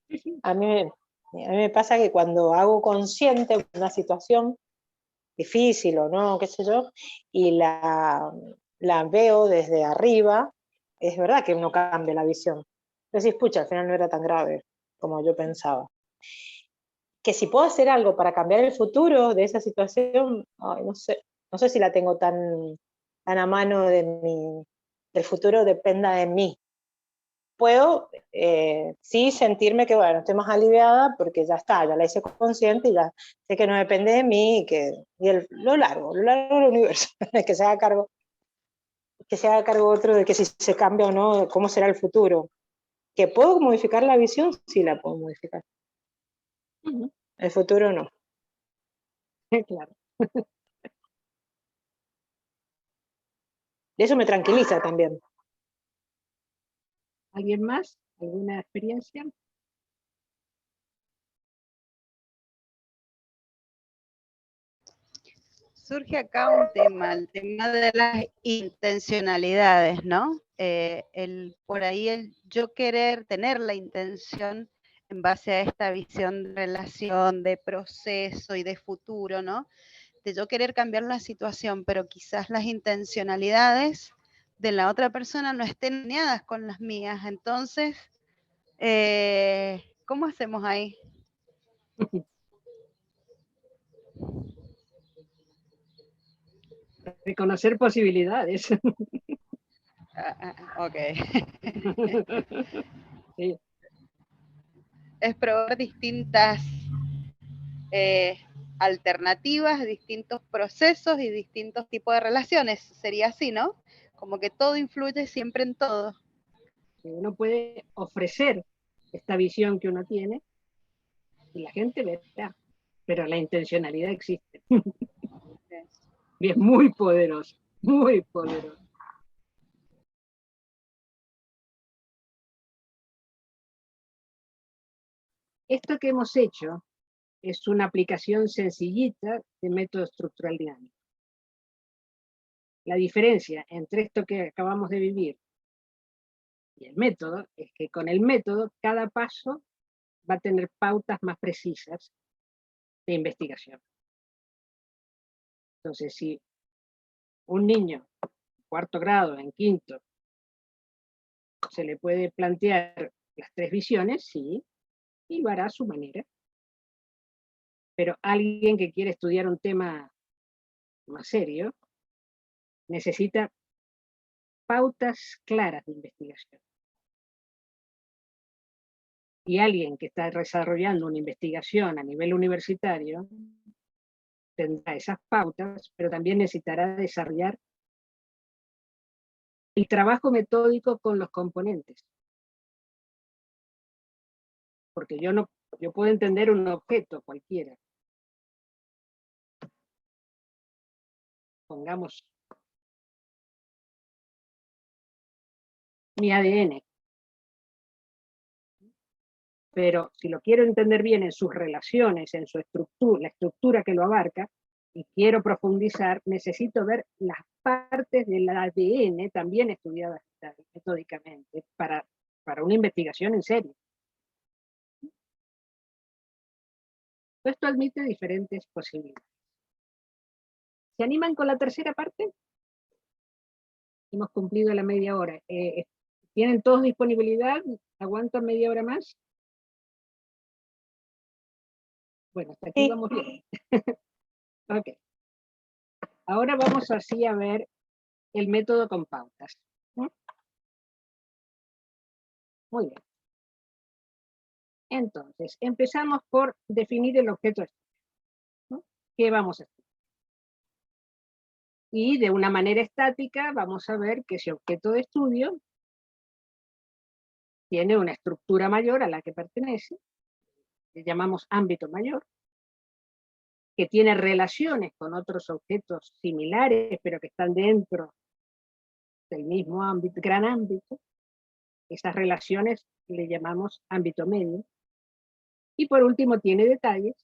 [SPEAKER 2] Sí, sí.
[SPEAKER 5] A mí me pasa que cuando hago consciente una situación difícil o no, qué sé yo, y la veo desde arriba, es verdad que uno cambia la visión. Decís, pucha, al final no era tan grave como yo pensaba. Que si puedo hacer algo para cambiar el futuro de esa situación, ay, no sé si la tengo tan a mano del futuro dependa de mí. Puedo sí sentirme que, bueno, estoy más aliviada porque ya está, ya la hice consciente y ya sé que no depende de mí lo largo del universo, que se haga cargo otro de que si se cambia o no, cómo será el futuro. ¿Que puedo modificar la visión? Sí la puedo modificar. El futuro no.
[SPEAKER 2] Claro.
[SPEAKER 5] Y eso me tranquiliza también.
[SPEAKER 2] ¿Alguien más? ¿Alguna experiencia?
[SPEAKER 6] Surge acá un tema, el tema de las intencionalidades, ¿no? Por ahí el yo querer tener la intención en base a esta visión de relación, de proceso y de futuro, ¿no? De yo querer cambiar la situación, pero quizás las intencionalidades de la otra persona no estén alineadas con las mías. Entonces, ¿cómo hacemos ahí?
[SPEAKER 2] Reconocer posibilidades.
[SPEAKER 6] Ok.
[SPEAKER 2] Sí.
[SPEAKER 6] Es probar distintas alternativas, distintos procesos y distintos tipos de relaciones. Sería así, ¿no? Como que todo influye siempre en todo.
[SPEAKER 2] Uno puede ofrecer esta visión que uno tiene y la gente verá, pero la intencionalidad existe. Y es muy poderoso, muy poderoso. Esto que hemos hecho es una aplicación sencillita de método estructural dinámico. La diferencia entre esto que acabamos de vivir y el método es que con el método cada paso va a tener pautas más precisas de investigación. Entonces, si un niño en cuarto grado, en quinto, se le puede plantear las tres visiones, sí, y lo hará a su manera. Pero alguien que quiere estudiar un tema más serio necesita pautas claras de investigación. Y alguien que está desarrollando una investigación a nivel universitario tendrá esas pautas, pero también necesitará desarrollar el trabajo metódico con los componentes. Porque yo puedo entender un objeto cualquiera. Pongamos mi ADN. Pero si lo quiero entender bien en sus relaciones, en su estructura, la estructura que lo abarca, y quiero profundizar, necesito ver las partes del ADN también estudiadas metódicamente para una investigación en serio. Esto admite diferentes posibilidades. ¿Se animan con la tercera parte? Hemos cumplido la media hora. ¿Tienen todos disponibilidad? ¿Aguantan media hora más? Bueno, hasta aquí
[SPEAKER 5] Sí.
[SPEAKER 2] vamos bien. Ok. Ahora vamos así a ver el método con pautas. Muy bien. Entonces, empezamos por definir el objeto de estudio. ¿Qué vamos a estudiar? Y de una manera estática vamos a ver que ese objeto de estudio tiene una estructura mayor a la que pertenece, que llamamos ámbito mayor, que tiene relaciones con otros objetos similares, pero que están dentro del mismo ámbito, gran ámbito. Esas relaciones le llamamos ámbito medio. Y por último tiene detalles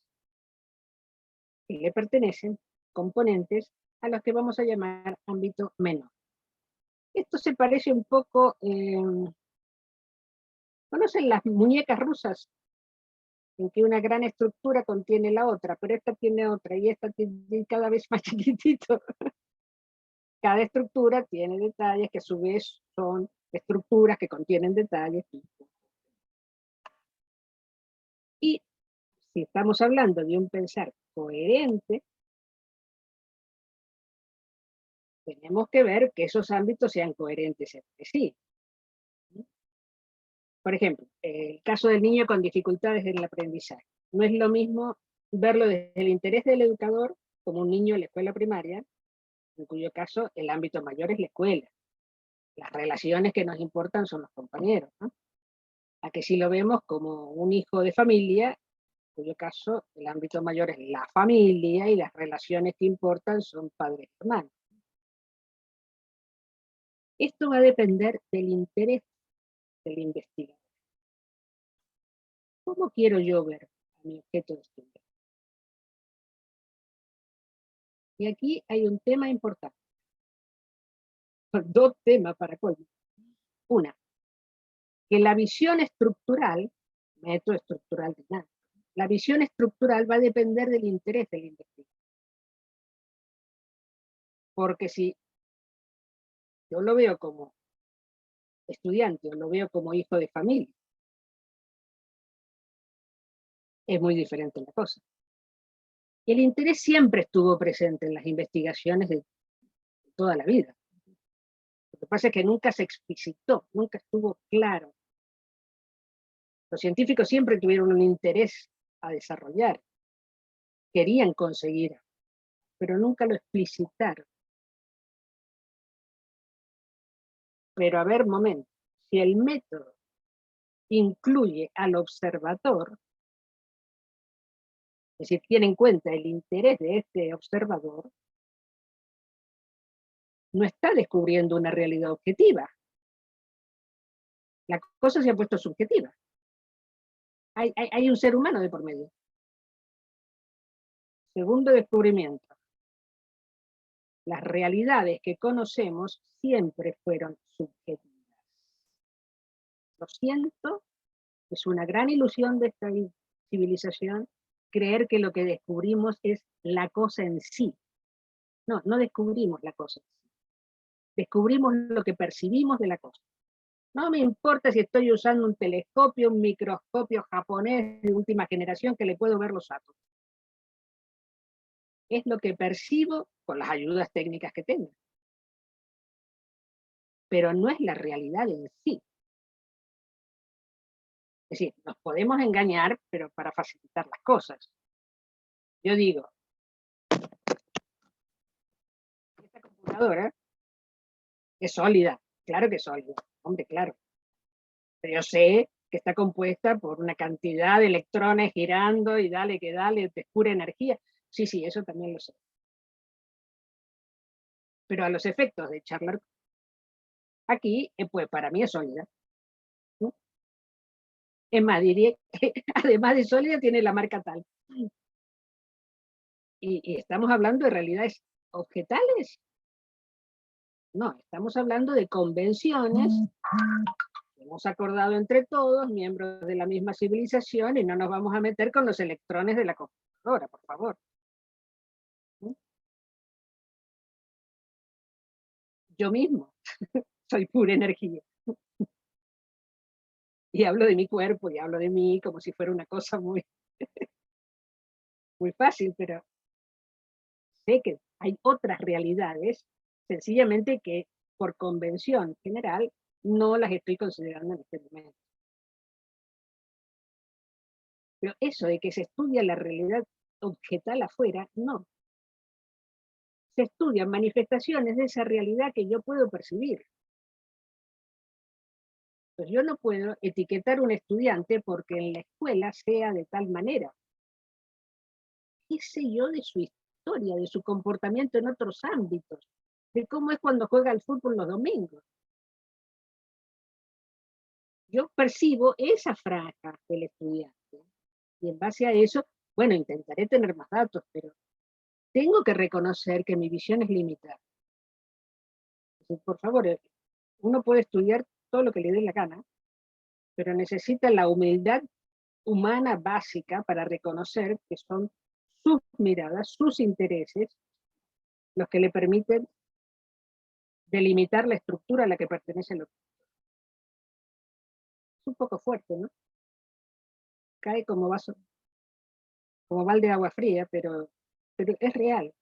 [SPEAKER 2] que le pertenecen, componentes, a los que vamos a llamar ámbito menor. Esto se parece un poco, ¿conocen las muñecas rusas? En que una gran estructura contiene la otra, pero esta tiene otra, y esta tiene cada vez más chiquitito. Cada estructura tiene detalles que a su vez son estructuras que contienen detalles. Y si estamos hablando de un pensar coherente, tenemos que ver que esos ámbitos sean coherentes entre sí. Por ejemplo, el caso del niño con dificultades en el aprendizaje. No es lo mismo verlo desde el interés del educador, como un niño en la escuela primaria, en cuyo caso el ámbito mayor es la escuela. Las relaciones que nos importan son los compañeros, ¿no? A que si lo vemos como un hijo de familia, en cuyo caso el ámbito mayor es la familia y las relaciones que importan son padres y hermanos. Esto va a depender del interés del investigador. ¿Cómo quiero yo ver a mi objeto de estudio? Y aquí hay un tema importante. Dos temas para colmo. Una, que la visión estructural, método estructural dinámico, la visión estructural va a depender del interés del investigador. Porque si yo lo veo como estudiante o lo veo como hijo de familia, es muy diferente la cosa. Y el interés siempre estuvo presente en las investigaciones de toda la vida. Lo que pasa es que nunca se explicitó, nunca estuvo claro. Los científicos siempre tuvieron un interés a desarrollar, querían conseguir, pero nunca lo explicitaron. Pero a ver, momento, si el método incluye al observador, es decir, tiene en cuenta el interés de este observador, no está descubriendo una realidad objetiva. La cosa se ha puesto subjetiva. Hay un ser humano de por medio. Segundo descubrimiento. Las realidades que conocemos siempre fueron subjetivas. Lo siento, es una gran ilusión de esta civilización creer que lo que descubrimos es la cosa en sí. No, no descubrimos la cosa en sí. Descubrimos lo que percibimos de la cosa. No me importa si estoy usando un telescopio, un microscopio japonés de última generación que le puedo ver los átomos. Es lo que percibo con las ayudas técnicas que tengo. Pero no es la realidad en sí. Es decir, nos podemos engañar, pero para facilitar las cosas. Yo digo, esta computadora es sólida. Claro que es sólida. Hombre, claro. Pero yo sé que está compuesta por una cantidad de electrones girando y dale que dale, es pura energía. Sí, sí, eso también lo sé. Pero a los efectos de charlar aquí, pues para mí es sólida. ¿No? Es más, diría que además de sólida tiene la marca tal. Y estamos hablando de realidades objetales. No, estamos hablando de convenciones que hemos acordado entre todos, miembros de la misma civilización, y no nos vamos a meter con los electrones de la computadora, por favor. Yo mismo soy pura energía. Y hablo de mi cuerpo, y hablo de mí como si fuera una cosa muy... muy fácil, pero sé que hay otras realidades, sencillamente que por convención general no las estoy considerando en este momento. Pero eso de que se estudia la realidad objetal afuera, no. Se estudian manifestaciones de esa realidad que yo puedo percibir. Pues yo no puedo etiquetar a un estudiante porque en la escuela sea de tal manera. ¿Qué sé yo de su historia, de su comportamiento en otros ámbitos? De cómo es cuando juega al fútbol los domingos. Yo percibo esa franja del estudiante. Y en base a eso, bueno, intentaré tener más datos, pero tengo que reconocer que mi visión es limitada. Por favor, uno puede estudiar todo lo que le dé la gana, pero necesita la humildad humana básica para reconocer que son sus miradas, sus intereses, los que le permiten delimitar la estructura a la que pertenece el otro. Es un poco fuerte, ¿no? Cae como vaso, como balde de agua fría, pero es real.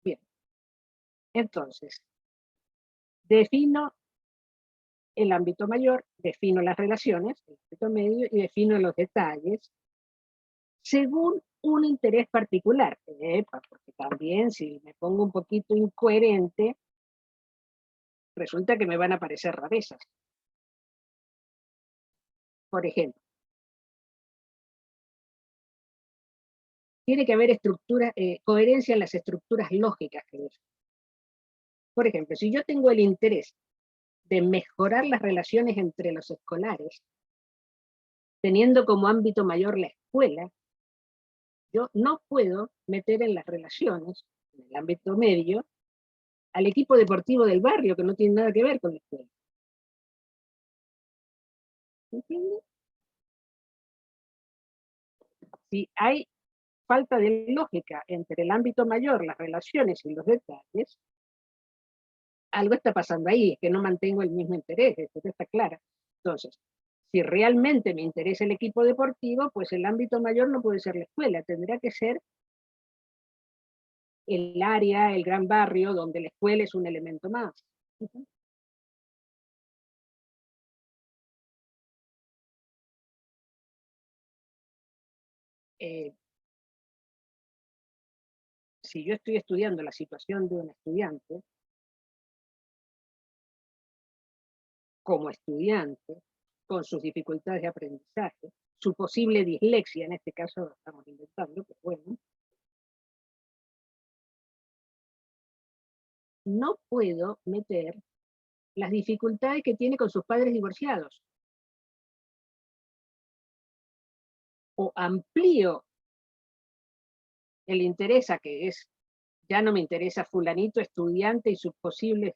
[SPEAKER 2] Bien, entonces, defino el ámbito mayor, defino las relaciones, el ámbito medio, y defino los detalles, según un interés particular. Porque también si me pongo un poquito incoherente, resulta que me van a aparecer rarezas. Por ejemplo, tiene que haber coherencia en las estructuras lógicas que uso. Por ejemplo, si yo tengo el interés de mejorar las relaciones entre los escolares, teniendo como ámbito mayor la escuela, yo no puedo meter en las relaciones, en el ámbito medio, al equipo deportivo del barrio, que no tiene nada que ver con la escuela. ¿Entiende? Si hay falta de lógica entre el ámbito mayor, las relaciones y los detalles, algo está pasando ahí, es que no mantengo el mismo interés, eso está claro. Entonces, si realmente me interesa el equipo deportivo, pues el ámbito mayor no puede ser la escuela, tendrá que ser el área, el gran barrio, donde la escuela es un elemento más. Si yo estoy estudiando la situación de un estudiante, como estudiante, con sus dificultades de aprendizaje, su posible dislexia, en este caso lo estamos inventando, pero bueno, no puedo meter las dificultades que tiene con sus padres divorciados. O amplío el interés a que es, ya no me interesa fulanito, estudiante y sus posibles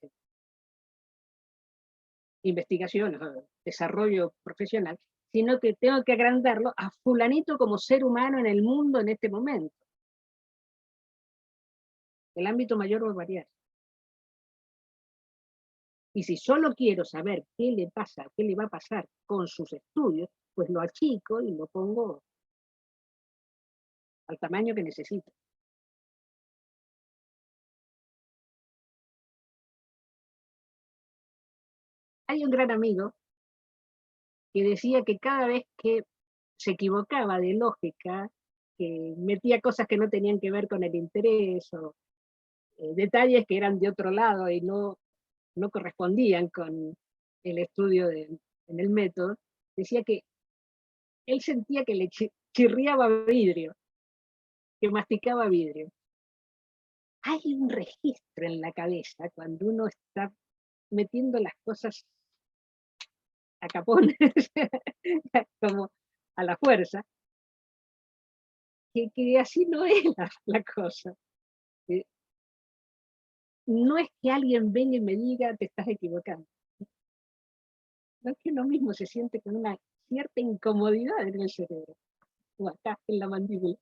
[SPEAKER 2] investigaciones, desarrollo profesional, sino que tengo que agrandarlo a fulanito como ser humano en el mundo en este momento. El ámbito mayor va a variar. Y si solo quiero saber qué le pasa, qué le va a pasar con sus estudios, pues lo achico y lo pongo al tamaño que necesito. Hay un gran amigo que decía que cada vez que se equivocaba de lógica, que metía cosas que no tenían que ver con el interés o detalles que eran de otro lado y no correspondían con el estudio en el método, decía que él sentía que le chirriaba vidrio, que masticaba vidrio. Hay un registro en la cabeza cuando uno está metiendo las cosas a capones, como a la fuerza, que así no es la cosa. No es que alguien venga y me diga, te estás equivocando. No es que uno mismo se siente con una cierta incomodidad en el cerebro, o acá en la mandíbula.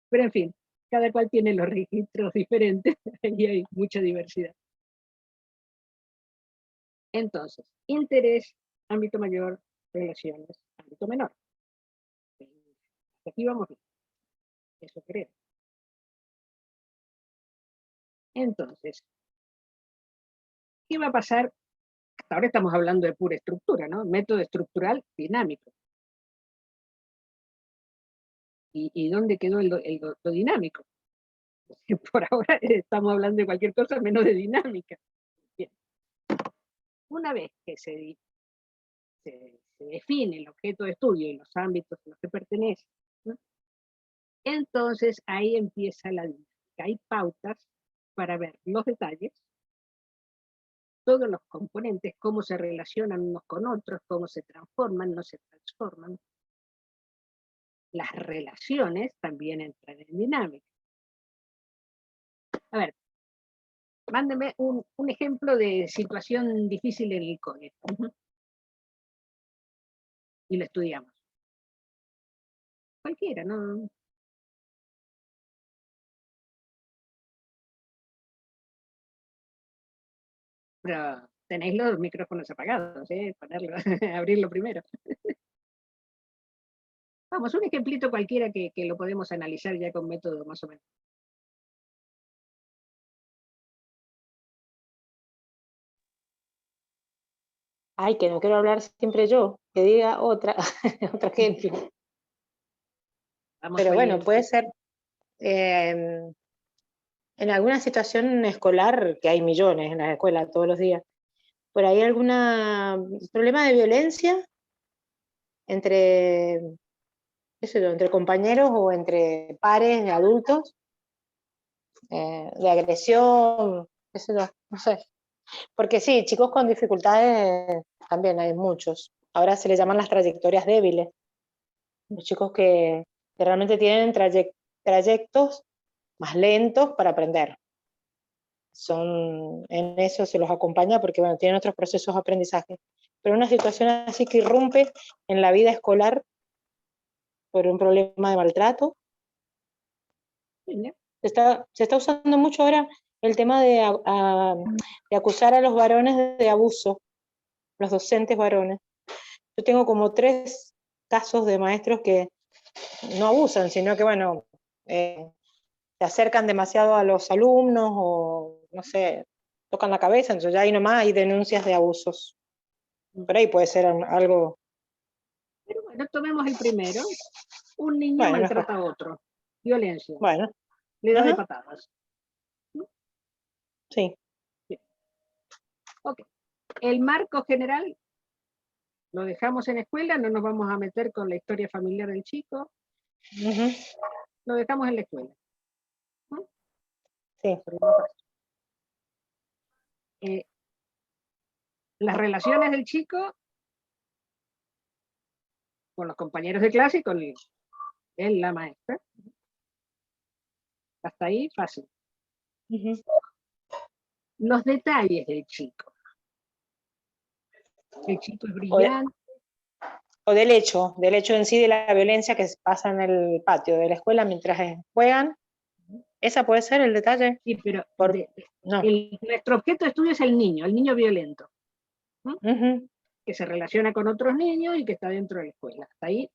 [SPEAKER 2] Pero en fin, cada cual tiene los registros diferentes y hay mucha diversidad. Entonces, interés, ámbito mayor, relaciones, ámbito menor. Aquí vamos bien. Eso creo. Entonces, ¿qué va a pasar? Hasta ahora estamos hablando de pura estructura, ¿no? Método estructural dinámico. ¿Y dónde quedó lo dinámico? Por ahora estamos hablando de cualquier cosa menos de dinámica. Bien. Una vez que se define el objeto de estudio y los ámbitos a los que pertenece, ¿no? Entonces ahí empieza la dinámica. Hay pautas para ver los detalles, todos los componentes, cómo se relacionan unos con otros, cómo se transforman, no se transforman. Las relaciones también entran en dinámica. A ver, mándeme un ejemplo de situación difícil en el cole. Y lo estudiamos. Cualquiera, ¿no? Pero tenéis los micrófonos apagados, ponerlo, abrirlo primero. Vamos, un ejemplito cualquiera que lo podemos analizar ya con método más o menos.
[SPEAKER 5] Ay, que no quiero hablar siempre yo, que diga otra, otro ejemplo. Pero bueno, puede ser en alguna situación escolar, que hay millones en la escuela todos los días, por ahí algún problema de violencia entre, qué sé yo, entre compañeros o entre pares de adultos, de agresión, qué sé yo, no sé. Porque sí, chicos con dificultades también hay muchos. Ahora se les llaman las trayectorias débiles. Los chicos que realmente tienen trayectos más lentos para aprender. En eso se los acompaña porque bueno, tienen otros procesos de aprendizaje. Pero una situación así que irrumpe en la vida escolar por un problema de maltrato. Se está usando mucho ahora el tema de acusar a los varones de abuso, los docentes varones. Yo tengo como 3 casos de maestros que no abusan, sino que, bueno, se acercan demasiado a los alumnos o, no sé, tocan la cabeza, entonces ya ahí nomás hay denuncias de abusos. Por ahí puede ser algo...
[SPEAKER 2] Pero bueno, tomemos el primero. Un niño maltrata a otro. Violencia.
[SPEAKER 5] Bueno.
[SPEAKER 2] Le da de patadas.
[SPEAKER 5] Sí.
[SPEAKER 2] Bien. Ok. El marco general lo dejamos en escuela, no nos vamos a meter con la historia familiar del chico. Lo dejamos en la escuela.
[SPEAKER 5] Sí.
[SPEAKER 2] Las relaciones del chico con los compañeros de clase y con él, la maestra. Hasta ahí, fácil. Los detalles del chico. El chico es brillante.
[SPEAKER 5] O del hecho en sí de la violencia que pasa en el patio de la escuela mientras juegan. ¿Esa puede ser el detalle?
[SPEAKER 2] Sí, pero
[SPEAKER 5] no.
[SPEAKER 2] Nuestro objeto de estudio es el niño violento. Que se relaciona con otros niños y que está dentro de la escuela. Hasta ahí.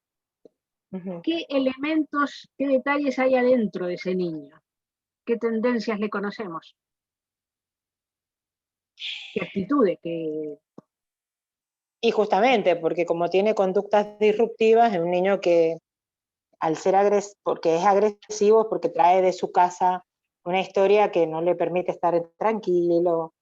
[SPEAKER 2] ¿Qué elementos, qué detalles hay adentro de ese niño? ¿Qué tendencias le conocemos? ¿Qué actitudes?
[SPEAKER 5] Y justamente, porque como tiene conductas disruptivas, es un niño que al ser porque es agresivo, porque trae de su casa una historia que no le permite estar tranquilo,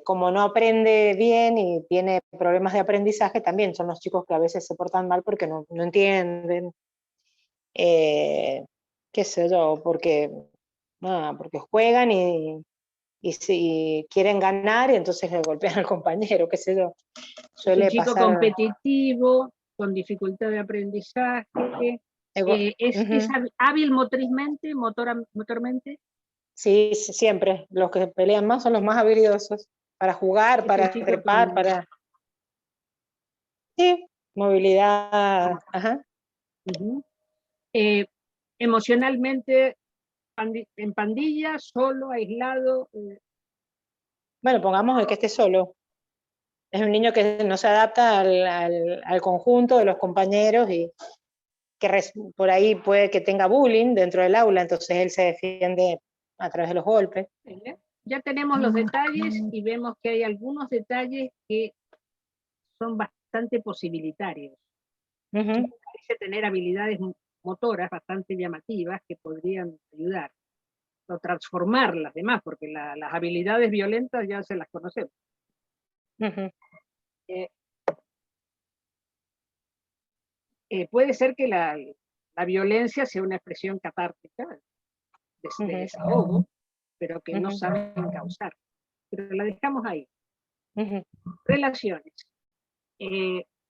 [SPEAKER 5] como no aprende bien y tiene problemas de aprendizaje, también son los chicos que a veces se portan mal porque no entienden, qué sé yo, porque juegan y si quieren ganar y entonces le golpean al compañero, qué sé yo.
[SPEAKER 2] Suele es un chico competitivo, con dificultad de aprendizaje, es hábil motormente.
[SPEAKER 5] Sí, siempre. Los que pelean más son los más habilidosos. Para jugar, para trepar, para... Sí, movilidad. Ajá.
[SPEAKER 2] Emocionalmente, en pandilla, solo, aislado.
[SPEAKER 5] Bueno, pongamos que esté solo. Es un niño que no se adapta al conjunto de los compañeros y por ahí puede que tenga bullying dentro del aula, entonces él se defiende a través de los golpes.
[SPEAKER 2] Ya tenemos los detalles y vemos que hay algunos detalles que son bastante posibilitarios. Parece tener habilidades motoras bastante llamativas que podrían ayudar o transformar las demás, porque las habilidades violentas ya se las conocemos. Puede ser que la violencia sea una expresión catártica, de desahogo, pero que no saben causar. Pero la dejamos ahí. Relaciones.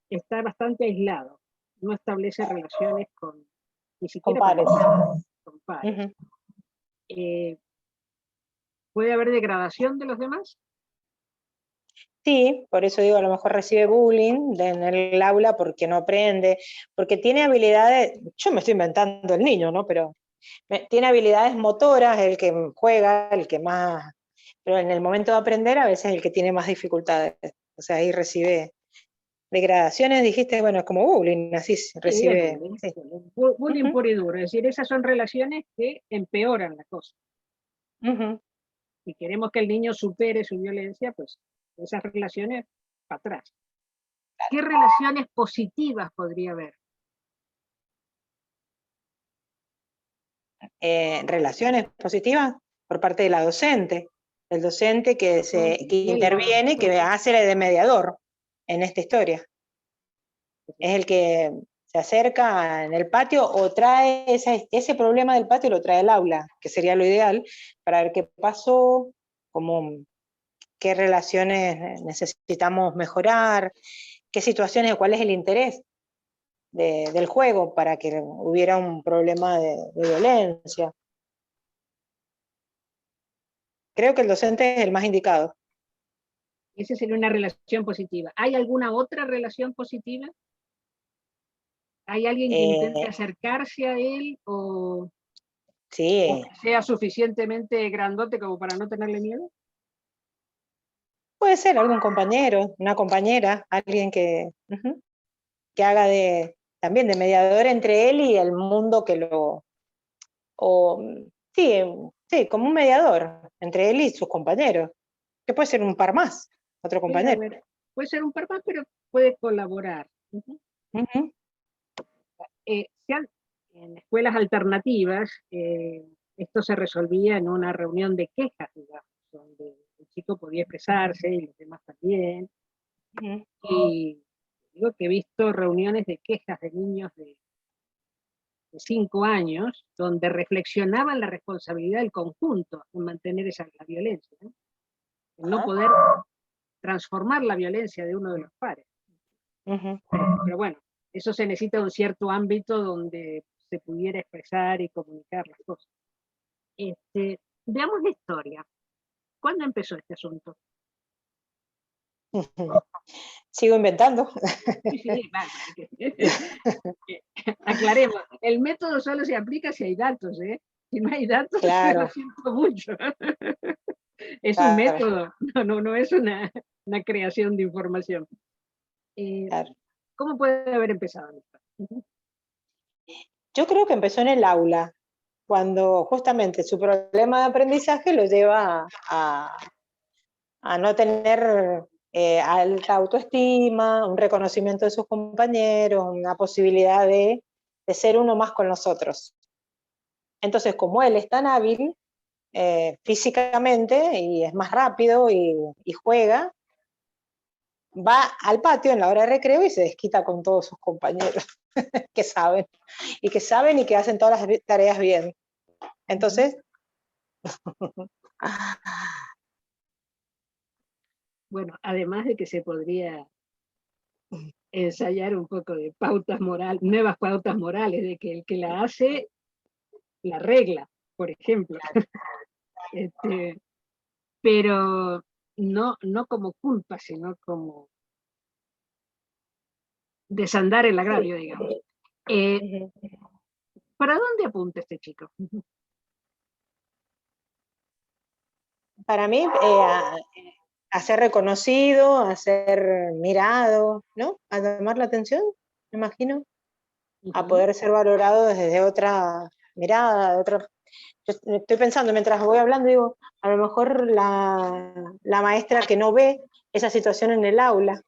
[SPEAKER 2] Está bastante aislado. No establece relaciones ni siquiera con pares. ¿Puede haber degradación de los demás?
[SPEAKER 5] Sí, por eso digo, a lo mejor recibe bullying en el aula porque no aprende, porque tiene habilidades, yo me estoy inventando el niño, ¿no? Pero tiene habilidades motoras, el que juega, el que más, pero en el momento de aprender a veces el que tiene más dificultades, o sea, ahí recibe degradaciones, dijiste, bueno, es como bullying, así recibe.
[SPEAKER 2] Bullying puro y duro, es decir, esas son relaciones que empeoran la cosa. Si queremos que el niño supere su violencia, pues esas relaciones para atrás. ¿Qué relaciones positivas podría haber?
[SPEAKER 5] Relaciones positivas por parte de la docente, el docente que interviene, que hace de mediador en esta historia. Es el que se acerca en el patio o trae ese problema del patio, lo trae al aula, que sería lo ideal, para ver qué pasó, qué relaciones necesitamos mejorar, qué situaciones, cuál es el interés del juego para que hubiera un problema de violencia. Creo que el docente es el más indicado.
[SPEAKER 2] Esa sería una relación positiva. ¿Hay alguna otra relación positiva? ¿Hay alguien que intente acercarse a él o que sea suficientemente grandote como para no tenerle miedo?
[SPEAKER 5] Puede ser algún compañero, una compañera, alguien que haga también de mediador entre él y el mundo que sí, como un mediador entre él y sus compañeros, que puede ser un par más, otro compañero.
[SPEAKER 2] Puede ser un par más, pero puede colaborar. En escuelas alternativas, esto se resolvía en una reunión de quejas, digamos, donde el chico podía expresarse y los demás también. Y digo que he visto reuniones de quejas de niños de 5 años, donde reflexionaban la responsabilidad del conjunto en mantener la violencia, ¿no? En no poder transformar la violencia de uno de los pares. Pero bueno, eso se necesita un cierto ámbito donde se pudiera expresar y comunicar las cosas. Veamos la historia. ¿Cuándo empezó este asunto?
[SPEAKER 5] Sigo inventando.
[SPEAKER 2] Sí, vale. Aclaremos, el método solo se aplica si hay datos, ¿eh? Si no hay datos, lo siento mucho. Es un método, no es una creación de información. ¿Cómo puede haber empezado esto?
[SPEAKER 5] Yo creo que empezó en el aula, cuando justamente su problema de aprendizaje lo lleva a no tener alta autoestima, un reconocimiento de sus compañeros, una posibilidad de ser uno más con los otros. Entonces, como él es tan hábil físicamente y es más rápido y juega, va al patio en la hora de recreo y se desquita con todos sus compañeros que saben y que hacen todas las tareas bien. Entonces,
[SPEAKER 2] bueno, además de que se podría ensayar un poco de pautas morales, nuevas pautas morales, de que el que la hace, la regla, por ejemplo. Pero no como culpa, sino como desandar el agravio, digamos. ¿Para dónde apunta este chico?
[SPEAKER 5] Para mí, a ser reconocido, a ser mirado, ¿no? A llamar la atención, me imagino. a poder ser valorado desde otra mirada, Yo estoy pensando mientras voy hablando, digo, a lo mejor la maestra que no ve esa situación en el aula,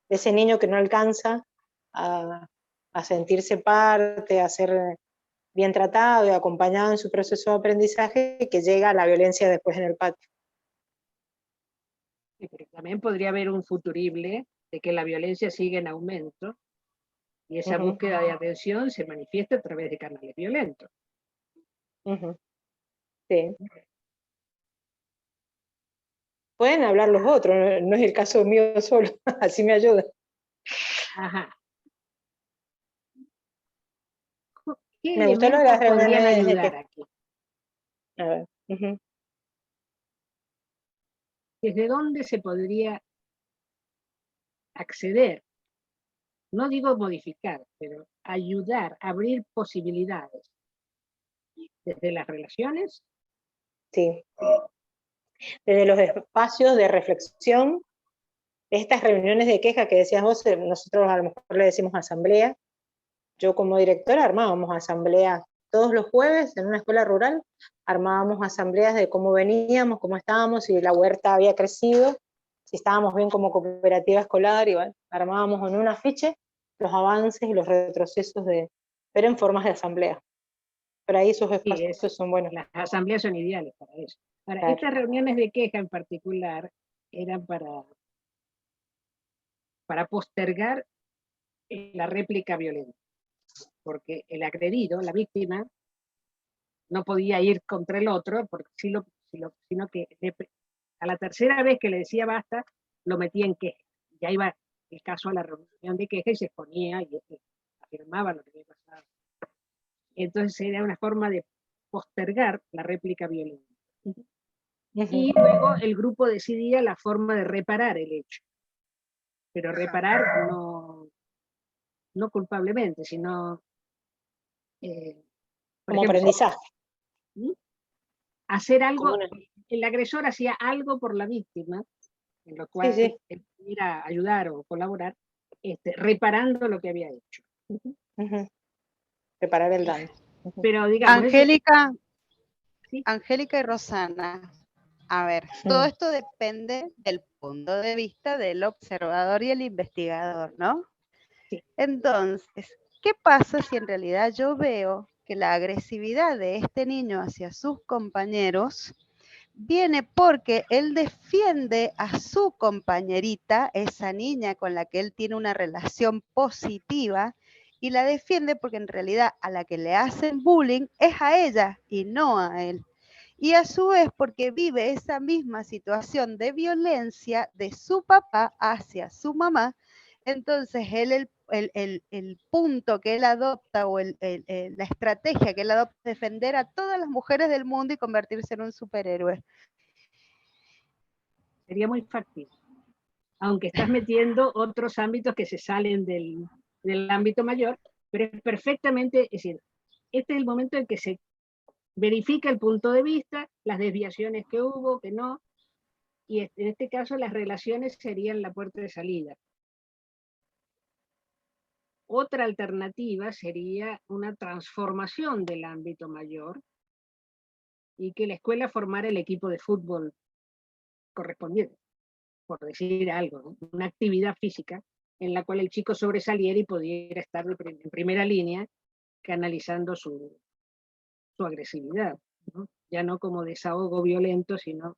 [SPEAKER 5] de ese niño que no alcanza a sentirse parte, a ser bien tratado y acompañado en su proceso de aprendizaje, que llega a la violencia después en el patio.
[SPEAKER 2] Sí, pero también podría haber un futurible de que la violencia sigue en aumento y esa búsqueda de atención se manifiesta a través de canales violentos.
[SPEAKER 5] Sí. Pueden hablar los otros, no es el caso mío solo, así me ayuda.
[SPEAKER 2] Ajá.
[SPEAKER 5] Me gustó lo de las
[SPEAKER 2] podrían
[SPEAKER 5] reuniones
[SPEAKER 2] ayudar aquí?
[SPEAKER 5] A ver.
[SPEAKER 2] ¿Desde dónde se podría acceder? No digo modificar, pero ayudar, abrir posibilidades. ¿Desde las relaciones?
[SPEAKER 5] Sí. Desde los espacios de reflexión, estas reuniones de queja que decías vos, nosotros a lo mejor le decimos asamblea. Yo como directora armábamos asambleas todos los jueves en una escuela rural, armábamos asambleas de cómo veníamos, cómo estábamos, si la huerta había crecido, si estábamos bien como cooperativa escolar, y bueno, armábamos en un afiche los avances y los retrocesos pero en formas de asamblea. Pero ahí esos espacios son buenos.
[SPEAKER 2] Las asambleas son ideales para eso. Para estas reuniones de queja en particular eran para postergar la réplica violenta, porque el agredido, la víctima, no podía ir contra el otro, porque sino que a la tercera vez que le decía basta, lo metía en queja. Ya iba el caso a la reunión de queja y se exponía y afirmaba lo que había pasado. Entonces era una forma de postergar la réplica violenta. Y luego el grupo decidía la forma de reparar el hecho. Pero reparar no culpablemente, sino
[SPEAKER 5] como ejemplo, aprendizaje.
[SPEAKER 2] Hacer algo, el agresor hacía algo por la víctima, en lo cual él pudiera ayudar o colaborar, reparando lo que había hecho.
[SPEAKER 5] Reparar el daño.
[SPEAKER 2] Pero digamos,
[SPEAKER 6] Angélica y Rosana, a ver, todo esto depende del punto de vista del observador y el investigador, ¿no?
[SPEAKER 2] Sí.
[SPEAKER 6] Entonces, ¿qué pasa si en realidad yo veo que la agresividad de este niño hacia sus compañeros viene porque él defiende a su compañerita, esa niña con la que él tiene una relación positiva, y la defiende porque en realidad a la que le hacen bullying es a ella y no a él? Y a su vez porque vive esa misma situación de violencia de su papá hacia su mamá, entonces él el punto que él adopta o la estrategia que él adopta es defender a todas las mujeres del mundo y convertirse en un superhéroe.
[SPEAKER 2] Sería muy factible. Aunque estás metiendo otros ámbitos que se salen del ámbito mayor, pero es perfectamente, es decir, este es el momento en que se verifica el punto de vista, las desviaciones que hubo, que no, y en este caso las relaciones serían la puerta de salida. Otra alternativa sería una transformación del ámbito mayor y que la escuela formara el equipo de fútbol correspondiente, por decir algo, ¿no? Una actividad física en la cual el chico sobresaliera y pudiera estar en primera línea canalizando su agresividad, ¿no? Ya no como desahogo violento, sino...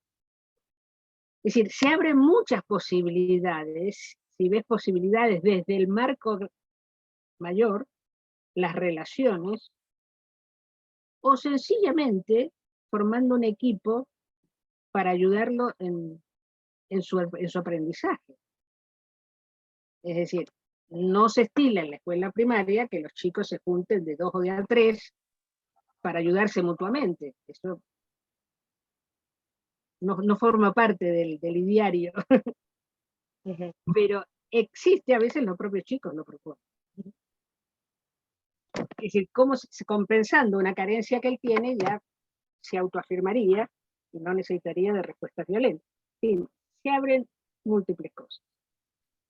[SPEAKER 2] Es decir, se abren muchas posibilidades, si ves posibilidades desde el marco mayor, las relaciones, o sencillamente formando un equipo para ayudarlo en su aprendizaje. Es decir, no se estila en la escuela primaria que los chicos se junten de 2 o de a 3 para ayudarse mutuamente. Eso no forma parte del ideario. Pero existe, a veces los propios chicos lo proponen. Es decir, cómo compensando una carencia que él tiene, ya se autoafirmaría y no necesitaría de respuestas violentas. Sí, se abren múltiples cosas.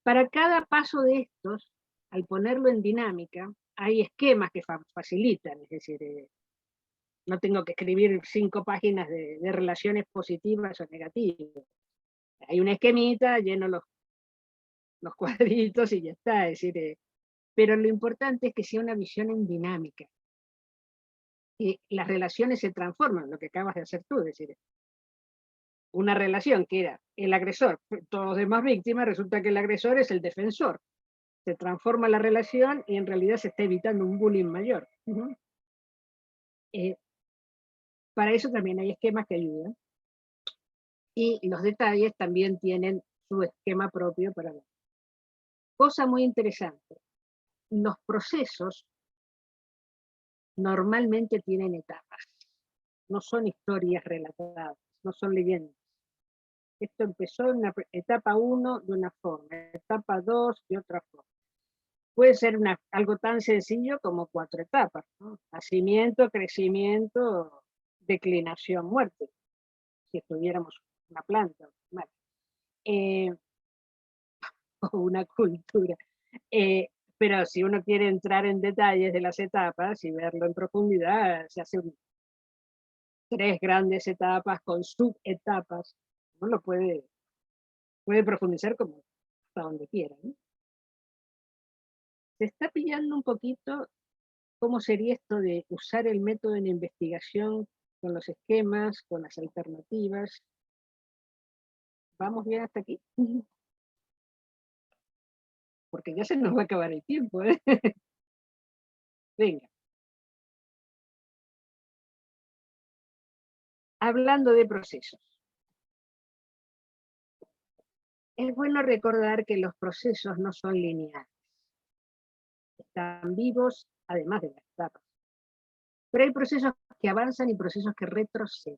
[SPEAKER 2] Para cada paso de estos, al ponerlo en dinámica, hay esquemas que facilitan, es decir, no tengo que escribir 5 páginas de relaciones positivas o negativas. Hay una esquemita, lleno los cuadritos y ya está. Es decir, pero lo importante es que sea una visión en dinámica. Y las relaciones se transforman, lo que acabas de hacer tú, es decir, una relación que era el agresor, todos los demás víctimas, resulta que el agresor es el defensor. Se transforma la relación y en realidad se está evitando un bullying mayor. Para eso también hay esquemas que ayudan. Y los detalles también tienen su esquema propio para ver. Cosa muy interesante, los procesos normalmente tienen etapas, no son historias relatadas, no son leyendas. Esto empezó en la etapa 1 de una forma, etapa 2 de otra forma. Puede ser algo tan sencillo como 4 etapas, ¿no? Nacimiento, crecimiento, declinación, muerte, si estuviéramos una planta, o una cultura. Pero si uno quiere entrar en detalles de las etapas y verlo en profundidad, se hacen 3 grandes etapas con subetapas. Uno lo puede profundizar como hasta donde quiera, ¿no? Se está pillando un poquito cómo sería esto de usar el método en investigación con los esquemas, con las alternativas. ¿Vamos bien hasta aquí? Porque ya se nos va a acabar el tiempo, ¿eh? Venga. Hablando de procesos. Es bueno recordar que los procesos no son lineales. Están vivos, además de las etapas. Pero hay procesos que avanzan y procesos que retroceden.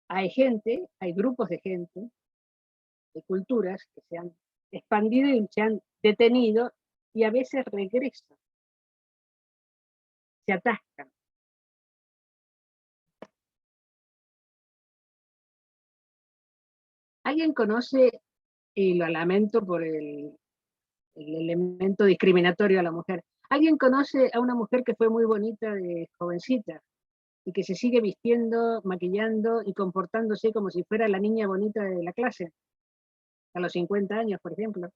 [SPEAKER 2] Hay gente, hay grupos de gente, de culturas que se han expandido y se han detenido y a veces regresan, se atascan. ¿Alguien conoce, y lo lamento por el elemento discriminatorio a la mujer, ¿alguien conoce a una mujer que fue muy bonita de jovencita y que se sigue vistiendo, maquillando y comportándose como si fuera la niña bonita de la clase? A los 50 años, por ejemplo.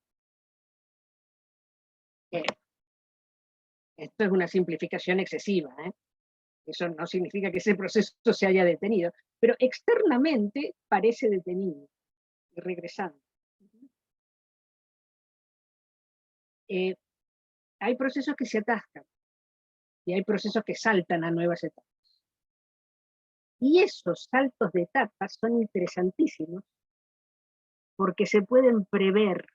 [SPEAKER 2] Esto es una simplificación excesiva, ¿eh? Eso no significa que ese proceso se haya detenido, pero externamente parece detenido y regresando. Hay procesos que se atascan y hay procesos que saltan a nuevas etapas. Y esos saltos de etapas son interesantísimos porque se pueden prever.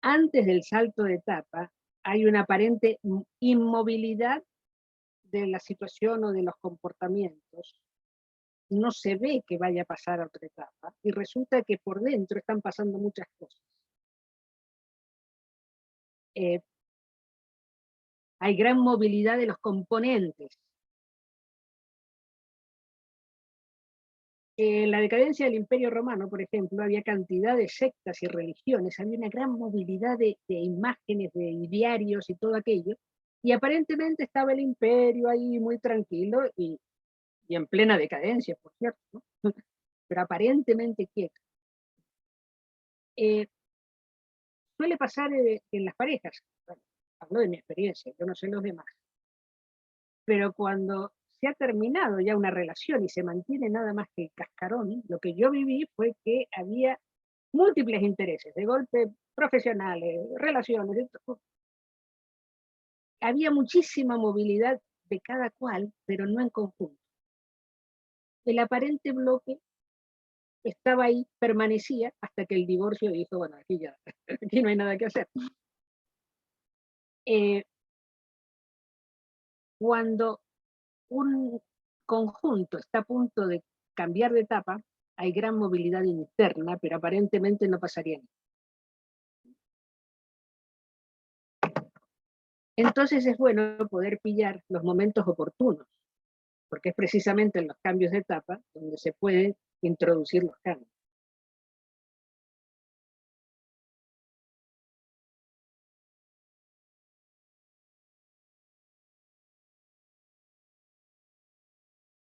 [SPEAKER 2] Antes del salto de etapa hay una aparente inmovilidad de la situación o de los comportamientos. No se ve que vaya a pasar a otra etapa y resulta que por dentro están pasando muchas cosas. Hay gran movilidad de los componentes. En la decadencia del Imperio Romano, por ejemplo, había cantidad de sectas y religiones, había una gran movilidad de imágenes, de idearios y todo aquello, y aparentemente estaba el imperio ahí muy tranquilo y en plena decadencia, por cierto, ¿no? Pero aparentemente quieto. Suele pasar en las parejas, bueno, hablo de mi experiencia, yo no sé los demás, pero cuando se ha terminado ya una relación y se mantiene nada más que el cascarón, lo que yo viví fue que había múltiples intereses, de golpe profesionales, relaciones, había muchísima movilidad de cada cual, pero no en conjunto. El aparente bloque estaba ahí, permanecía, hasta que el divorcio dijo, bueno, aquí ya, aquí no hay nada que hacer. Cuando un conjunto está a punto de cambiar de etapa, hay gran movilidad interna, pero aparentemente no pasaría nada. Entonces es bueno poder pillar los momentos oportunos, porque es precisamente en los cambios de etapa donde se pueden introducir los cambios.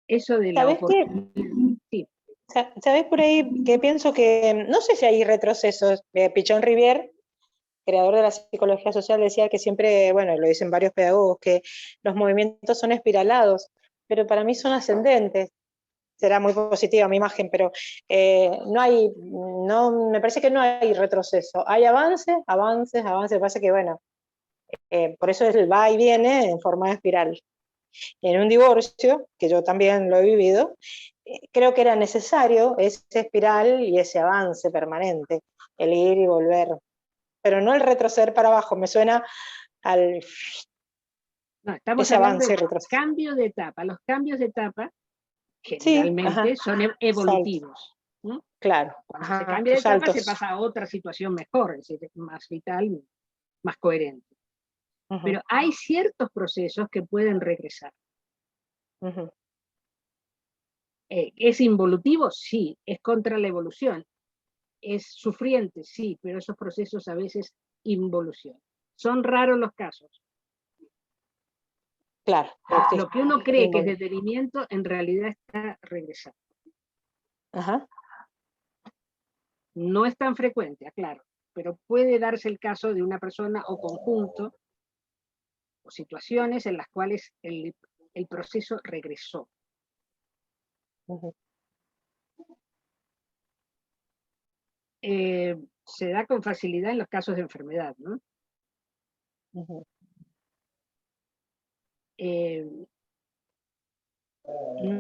[SPEAKER 2] Eso de la
[SPEAKER 5] ¿Sabés qué?
[SPEAKER 2] Sí.
[SPEAKER 5] ¿Sabés por ahí que pienso que, no sé si hay retrocesos? Pichón Rivière, creador de la psicología social, decía que siempre, bueno, lo dicen varios pedagogos, que los movimientos son espiralados, pero para mí son ascendentes. Será muy positiva mi imagen, pero me parece que no hay retroceso. Hay avances, avances, avances. Pasa que, bueno, por eso es el va y viene en forma de espiral. En un divorcio, que yo también lo he vivido, creo que era necesario ese espiral y ese avance permanente, el ir y volver, pero no el retroceder para abajo, me suena al
[SPEAKER 2] No, estamos
[SPEAKER 5] ese
[SPEAKER 2] hablando
[SPEAKER 5] avance y
[SPEAKER 2] de
[SPEAKER 5] retroceso.
[SPEAKER 2] cambio de etapa. Los cambios de etapa
[SPEAKER 5] Sí,
[SPEAKER 2] generalmente
[SPEAKER 5] ajá,
[SPEAKER 2] son evolutivos. ¿No?
[SPEAKER 5] claro.
[SPEAKER 2] Cuando
[SPEAKER 5] Ajá,
[SPEAKER 2] se cambia de etapa
[SPEAKER 5] saltos.
[SPEAKER 2] se pasa a otra situación mejor, es decir, más vital, más coherente.
[SPEAKER 5] Ujú,
[SPEAKER 2] Pero hay ciertos procesos que pueden regresar.
[SPEAKER 5] ujú.
[SPEAKER 2] ¿Es involutivo? Sí. ¿Es contra la evolución? ¿Es sufriente? Sí, pero esos procesos a veces involucionan. Son raros los casos.
[SPEAKER 5] Claro.
[SPEAKER 2] Lo que uno cree que es detenimiento, en realidad está regresando.
[SPEAKER 5] Ajá.
[SPEAKER 2] No es tan frecuente, aclaro, pero puede darse el caso de una persona o conjunto o situaciones en las cuales el proceso regresó.
[SPEAKER 5] Ujú.
[SPEAKER 2] Se da con facilidad en los casos de enfermedad, ¿no?
[SPEAKER 5] Ujú.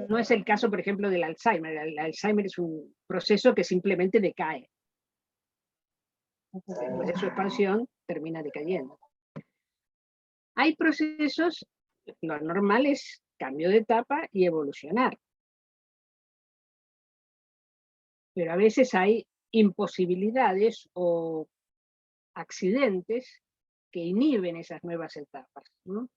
[SPEAKER 2] No es el caso, por ejemplo, del Alzheimer. El Alzheimer es un proceso que simplemente decae. Después de su expansión, termina decayendo. Hay procesos, lo normal es cambio de etapa y evolucionar. Pero a veces hay imposibilidades o accidentes que inhiben esas nuevas etapas, ¿no?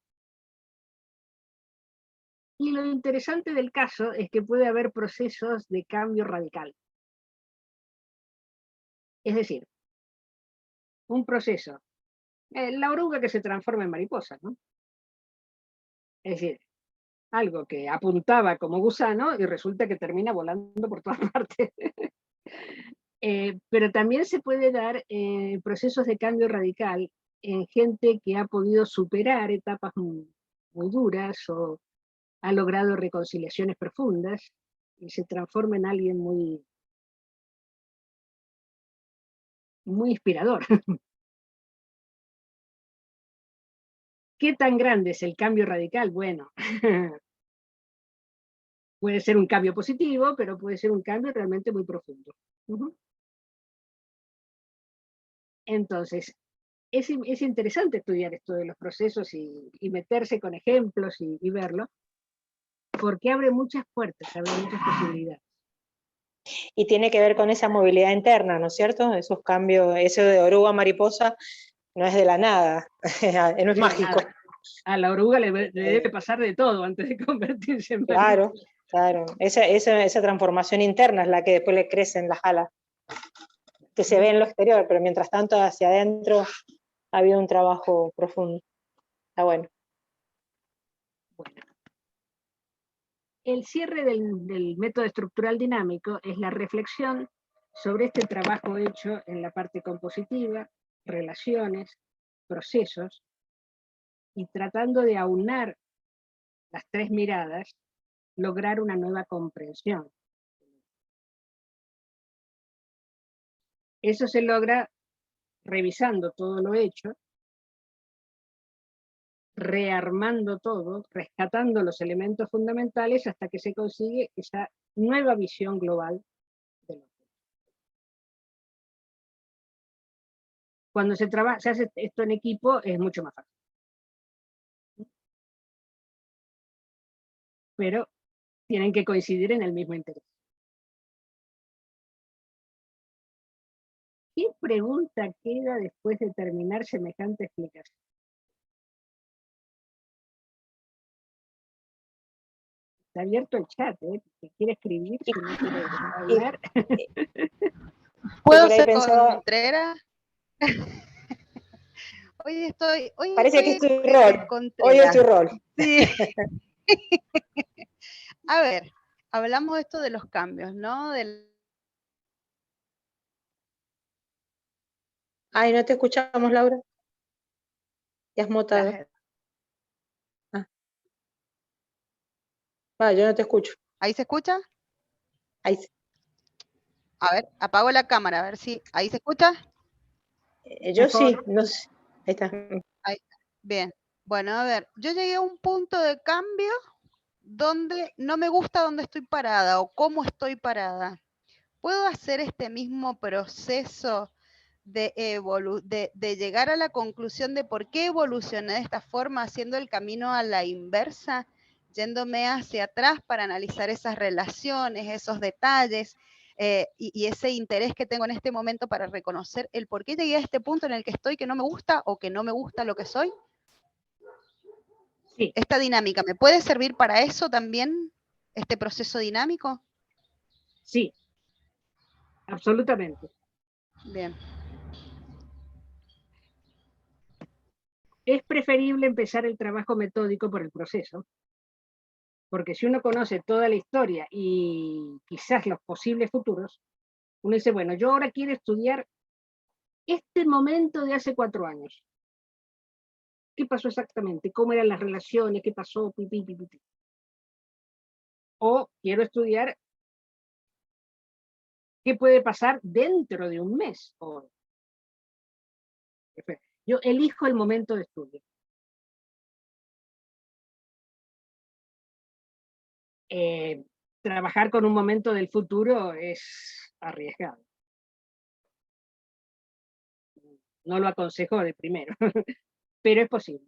[SPEAKER 2] Y lo interesante del caso es que puede haber procesos de cambio radical. Es decir, un proceso, la oruga que se transforma en mariposa, ¿no? Es decir, algo que apuntaba como gusano y resulta que termina volando por todas partes. Pero también se puede dar procesos de cambio radical en gente que ha podido superar etapas muy duras o ha logrado reconciliaciones profundas y se transforma en alguien muy, muy inspirador. ¿Qué tan grande es el cambio radical? Bueno, puede ser un cambio positivo, pero puede ser un cambio realmente muy profundo. Entonces, es interesante estudiar esto de los procesos y meterse con ejemplos y verlo, porque abre muchas puertas, abre muchas posibilidades.
[SPEAKER 5] Y tiene que ver con esa movilidad interna, ¿no es cierto? Esos cambios, eso de oruga a mariposa no es de la nada, no es mágico.
[SPEAKER 2] Nada. A la oruga le debe pasar de todo antes de convertirse en
[SPEAKER 5] Claro,
[SPEAKER 2] mariposa.
[SPEAKER 5] claro. Esa transformación interna es la que después le crecen las alas, que se ve en lo exterior, pero mientras tanto hacia adentro ha habido un trabajo profundo. Está bueno.
[SPEAKER 2] Bueno. El cierre del método estructural dinámico es la reflexión sobre este trabajo hecho en la parte compositiva, relaciones, procesos, y tratando de aunar las tres miradas, lograr una nueva comprensión. Eso se logra revisando todo lo hecho, rearmando todo, rescatando los elementos fundamentales hasta que se consigue esa nueva visión global de lo que. Cuando se hace esto en equipo es mucho más fácil. Pero tienen que coincidir en el mismo interés. ¿Qué pregunta queda después de terminar semejante explicación? Está abierto el chat, si quiere escribir, si no quiere hablar.
[SPEAKER 6] ¿Puedo
[SPEAKER 5] por ahí
[SPEAKER 6] ser
[SPEAKER 5] pensaba,
[SPEAKER 6] Contreras? Hoy
[SPEAKER 5] parece que es tu
[SPEAKER 6] estoy
[SPEAKER 5] rol.
[SPEAKER 6] de Contreras.
[SPEAKER 5] Hoy es tu rol.
[SPEAKER 6] Sí. A ver, hablamos de esto de los cambios, ¿no?
[SPEAKER 5] Ay, no te escuchamos, Laura. Ya has mutado. Yo no te escucho.
[SPEAKER 6] ¿Ahí se escucha?
[SPEAKER 5] Ahí sí.
[SPEAKER 6] A ver, apago la cámara, a ver si... ¿Ahí se escucha?
[SPEAKER 5] Yo sí, no sé. Ahí está.
[SPEAKER 6] Ahí está. Bien. Bueno, a ver, yo llegué a un punto de cambio donde no me gusta dónde estoy parada o cómo estoy parada. ¿Puedo hacer este mismo proceso de llegar a la conclusión de por qué evolucioné de esta forma, haciendo el camino a la inversa, yéndome hacia atrás para analizar esas relaciones, esos detalles, y ese interés que tengo en este momento para reconocer el por qué llegué a este punto en el que estoy, que no me gusta o que no me gusta lo que soy?
[SPEAKER 2] Sí.
[SPEAKER 6] ¿Esta dinámica me puede servir para eso también, este proceso dinámico?
[SPEAKER 2] Sí, absolutamente.
[SPEAKER 6] Bien.
[SPEAKER 2] Es preferible empezar el trabajo metódico por el proceso, porque si uno conoce toda la historia y quizás los posibles futuros, uno dice, bueno, yo ahora quiero estudiar este momento de hace 4 años. ¿Qué pasó exactamente? ¿Cómo eran las relaciones? ¿Qué pasó? O quiero estudiar qué puede pasar dentro de un mes. Yo elijo el momento de estudio. Trabajar con un momento del futuro es arriesgado. No lo aconsejo de primero, pero es posible.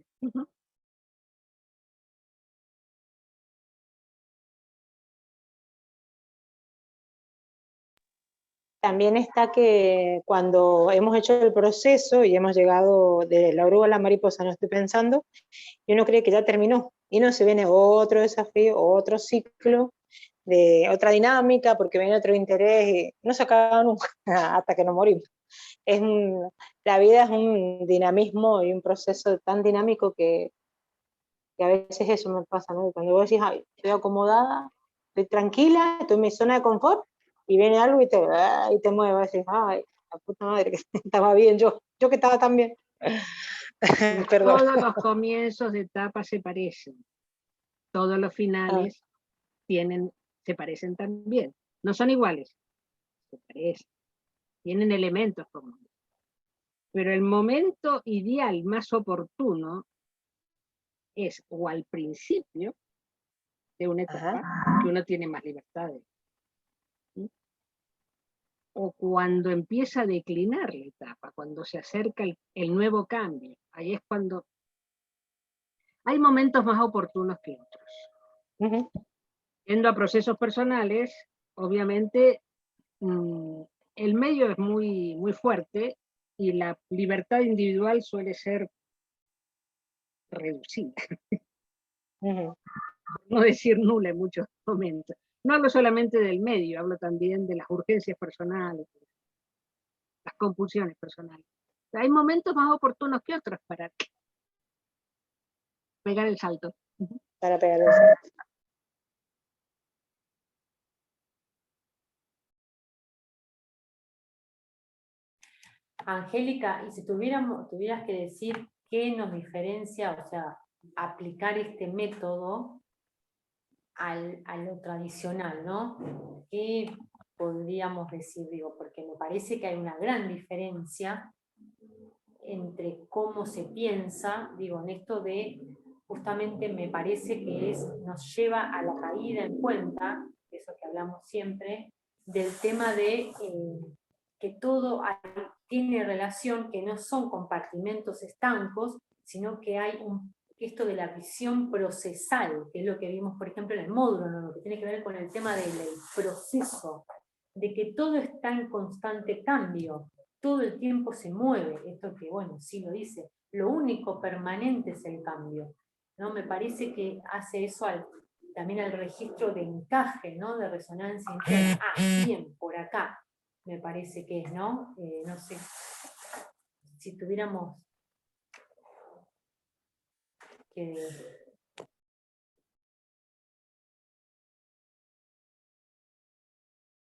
[SPEAKER 5] También está que cuando hemos hecho el proceso y hemos llegado de la oruga a la mariposa, no estoy pensando, y uno cree que ya terminó, y no, se viene otro desafío, otro ciclo, de otra dinámica, porque viene otro interés, y no se acaba nunca, hasta que nos morimos. La vida es un dinamismo y un proceso tan dinámico que a veces eso me pasa, ¿no? Cuando vos decís, ay, estoy acomodada, estoy tranquila, estoy en mi zona de confort, y viene algo y te mueve, y decís, ay, la puta madre, que estaba bien yo que estaba tan bien. Perdón.
[SPEAKER 2] Todos los comienzos de etapa se parecen, todos los finales se parecen también. No son iguales, se parecen, tienen elementos comunes. Pero el momento ideal más oportuno es o al principio de una etapa, que uno tiene más libertades, ¿sí? O cuando empieza a declinar la etapa, cuando se acerca el nuevo cambio. Ahí es cuando hay momentos más oportunos que otros. Yendo a procesos personales, obviamente el medio es muy, muy fuerte y la libertad individual suele ser reducida. No decir nula en muchos momentos. No hablo solamente del medio, hablo también de las urgencias personales, las compulsiones personales. Hay momentos más oportunos que otros para pegar el salto.
[SPEAKER 5] Para pegar el salto.
[SPEAKER 1] Angélica, y si tuvieras que decir qué nos diferencia, o sea, aplicar este método a lo tradicional, ¿no? ¿Qué podríamos decir? Digo, porque me parece que hay una gran diferencia entre cómo se piensa, digo, en esto de, justamente me parece que nos lleva a la caída en cuenta, eso que hablamos siempre, del tema de que todo tiene relación, que no son compartimentos estancos, sino que hay esto de la visión procesal, que es lo que vimos, por ejemplo, en el módulo, ¿no? Lo que tiene que ver con el tema del proceso, de que todo está en constante cambio, todo el tiempo se mueve, esto que, bueno, sí lo dice, lo único permanente es el cambio, ¿no? Me parece que hace eso también al registro de encaje, ¿no? De resonancia interna. Bien, por acá, me parece que es, ¿no? No sé, si tuviéramos que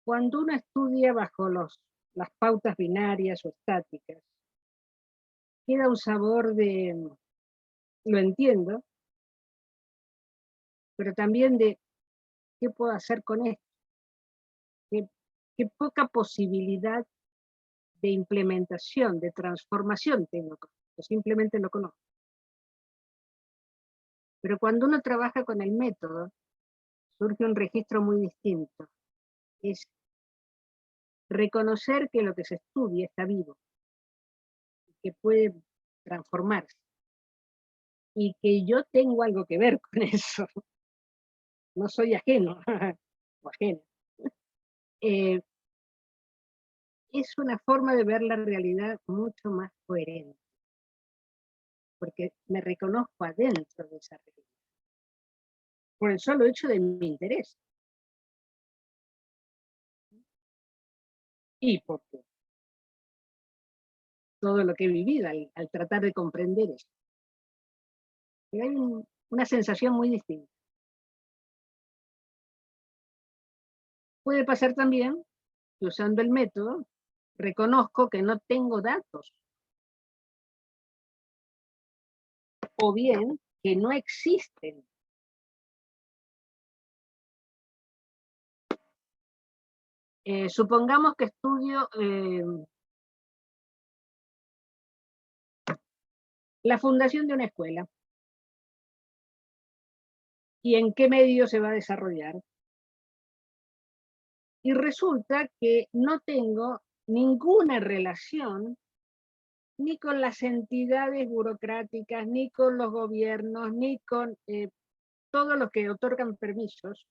[SPEAKER 2] Cuando uno estudia bajo las pautas binarias o estáticas, queda un sabor de, lo entiendo, pero también de qué puedo hacer con esto, qué poca posibilidad de implementación, de transformación tengo, simplemente lo conozco. Pero cuando uno trabaja con el método, surge un registro muy distinto. Es reconocer que lo que se estudia está vivo, que puede transformarse, y que yo tengo algo que ver con eso. No soy ajeno, o ajena. Es una forma de ver la realidad mucho más coherente, porque me reconozco adentro de esa realidad, por el solo hecho de mi interés. Y porque todo lo que he vivido al tratar de comprender eso. Y hay una sensación muy distinta. Puede pasar también que usando el método reconozco que no tengo datos, o bien que no existen. Supongamos que estudio la fundación de una escuela. ¿Y en qué medio se va a desarrollar? Y resulta que no tengo ninguna relación ni con las entidades burocráticas, ni con los gobiernos, ni con todos los que otorgan permisos.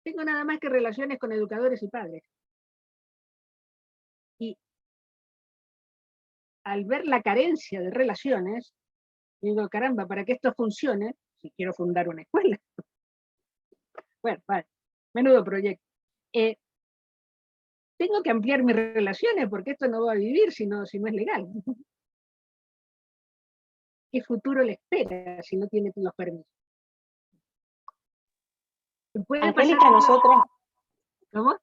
[SPEAKER 2] Tengo nada más que relaciones con educadores y padres. Y al ver la carencia de relaciones, digo, caramba, para que esto funcione, si quiero fundar una escuela. Bueno, vale, menudo proyecto. Tengo que ampliar mis relaciones porque esto no va a vivir si no es legal. ¿Qué futuro le espera si no tiene los permisos?
[SPEAKER 5] Angélica, nosotros
[SPEAKER 2] ¿Cómo?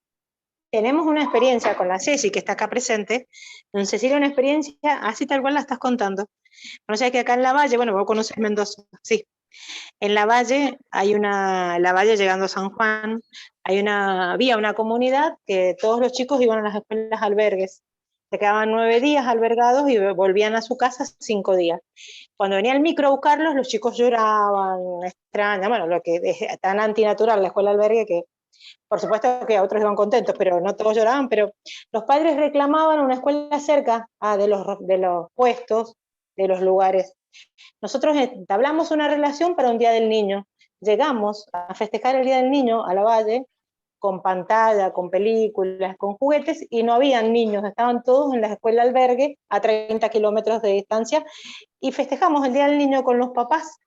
[SPEAKER 5] tenemos una experiencia con la Ceci, que está acá presente. Don Cecilia, una experiencia así tal cual la estás contando. No sé, que acá en La Valle, bueno, vos conocés Mendoza, sí. En La Valle La Valle llegando a San Juan, había una comunidad que todos los chicos iban a las escuelas albergues. Se quedaban 9 días albergados y volvían a su casa 5 días. Cuando venía el micro a buscarlos, los chicos lloraban, extraña, bueno, lo que es tan antinatural la escuela albergue que por supuesto que otros iban contentos, pero no todos lloraban, pero los padres reclamaban una escuela cerca de los puestos, de los lugares. Nosotros entablamos una relación para un Día del Niño. Llegamos a festejar el Día del Niño a La Valle, con pantalla, con películas, con juguetes, y no habían niños, estaban todos en la escuela albergue a 30 kilómetros de distancia, y festejamos el Día del Niño con los papás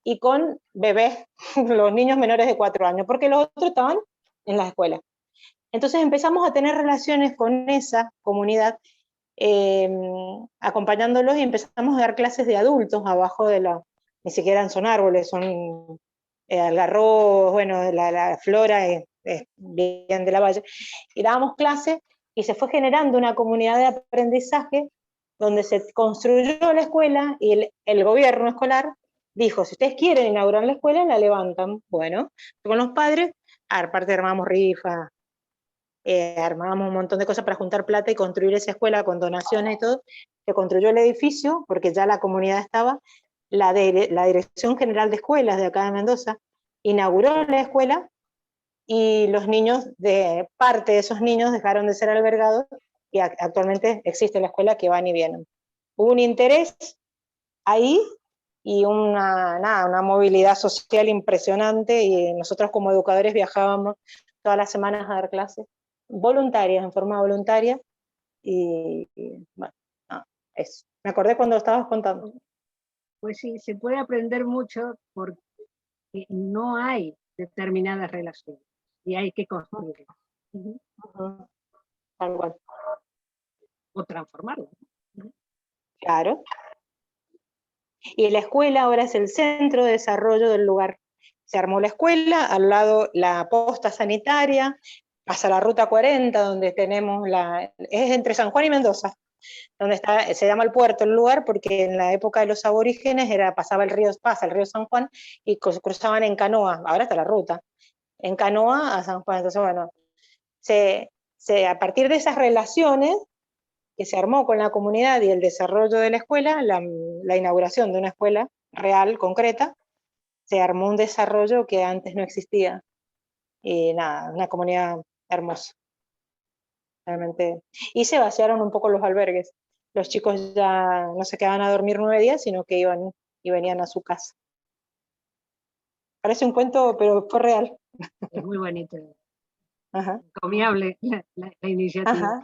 [SPEAKER 5] y con bebés, los niños menores de 4 años, porque los otros estaban en las escuelas. Entonces empezamos a tener relaciones con esa comunidad, acompañándolos, y empezamos a dar clases de adultos abajo de ni siquiera son árboles, son algarrobos, bueno, la flora es bien de La Valle, y dábamos clases, y se fue generando una comunidad de aprendizaje donde se construyó la escuela, y el gobierno escolar dijo, si ustedes quieren inaugurar la escuela, la levantan. Bueno, con los padres, aparte armamos rifas, armábamos un montón de cosas para juntar plata y construir esa escuela con donaciones y todo. Se construyó el edificio, porque ya la comunidad estaba. La Dirección General de Escuelas de acá de Mendoza inauguró la escuela, y los niños, parte de esos niños dejaron de ser albergados, y actualmente existe la escuela que van y vienen. Hubo un interés ahí, y una movilidad social impresionante, y nosotros como educadores viajábamos todas las semanas a dar clases voluntarias, en forma voluntaria, y bueno, eso. Me acordé cuando estabas contando.
[SPEAKER 2] Pues sí, se puede aprender mucho porque no hay determinadas relaciones y hay que construirlas.
[SPEAKER 5] Tal cual.
[SPEAKER 2] O transformarlas.
[SPEAKER 5] Claro. Y la escuela ahora es el centro de desarrollo del lugar. Se armó la escuela, al lado la posta sanitaria, pasa la ruta 40, donde tenemos es entre San Juan y Mendoza, donde se llama el puerto el lugar, porque en la época de los aborígenes pasa el río San Juan, y cruzaban en canoa, ahora está la ruta, en canoa a San Juan. Entonces, bueno, a partir de esas relaciones que se armó con la comunidad y el desarrollo de la escuela, la inauguración de una escuela real, concreta, se armó un desarrollo que antes no existía. Y nada, una comunidad hermosa, realmente. Y se vaciaron un poco los albergues. Los chicos ya no se quedaban a dormir 9 días, sino que iban y venían a su casa. Parece un cuento, pero fue real.
[SPEAKER 2] Es muy bonito.
[SPEAKER 5] Ajá.
[SPEAKER 2] Encomiable la iniciativa.
[SPEAKER 5] Ajá.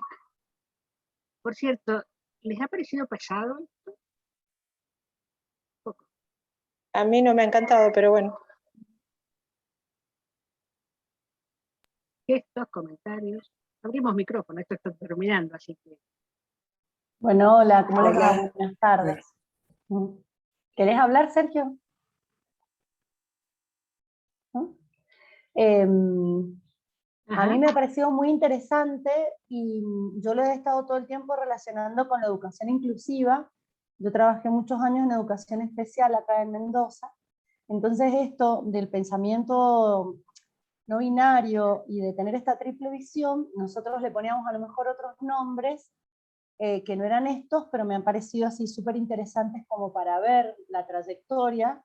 [SPEAKER 2] Por cierto, ¿les ha parecido pesado esto? Poco.
[SPEAKER 5] A mí no me ha encantado, pero bueno.
[SPEAKER 2] Gestos, comentarios. Abrimos micrófono, esto está terminando, así que...
[SPEAKER 8] Bueno, hola, ¿cómo les va?
[SPEAKER 5] Hola.
[SPEAKER 8] Buenas tardes. ¿Querés hablar, Sergio? ¿No? A mí me ha parecido muy interesante y yo lo he estado todo el tiempo relacionando con la educación inclusiva. Yo trabajé muchos años en educación especial acá en Mendoza. Entonces esto del pensamiento no binario y de tener esta triple visión, nosotros le poníamos a lo mejor otros nombres que no eran estos, pero me han parecido así súper interesantes como para ver la trayectoria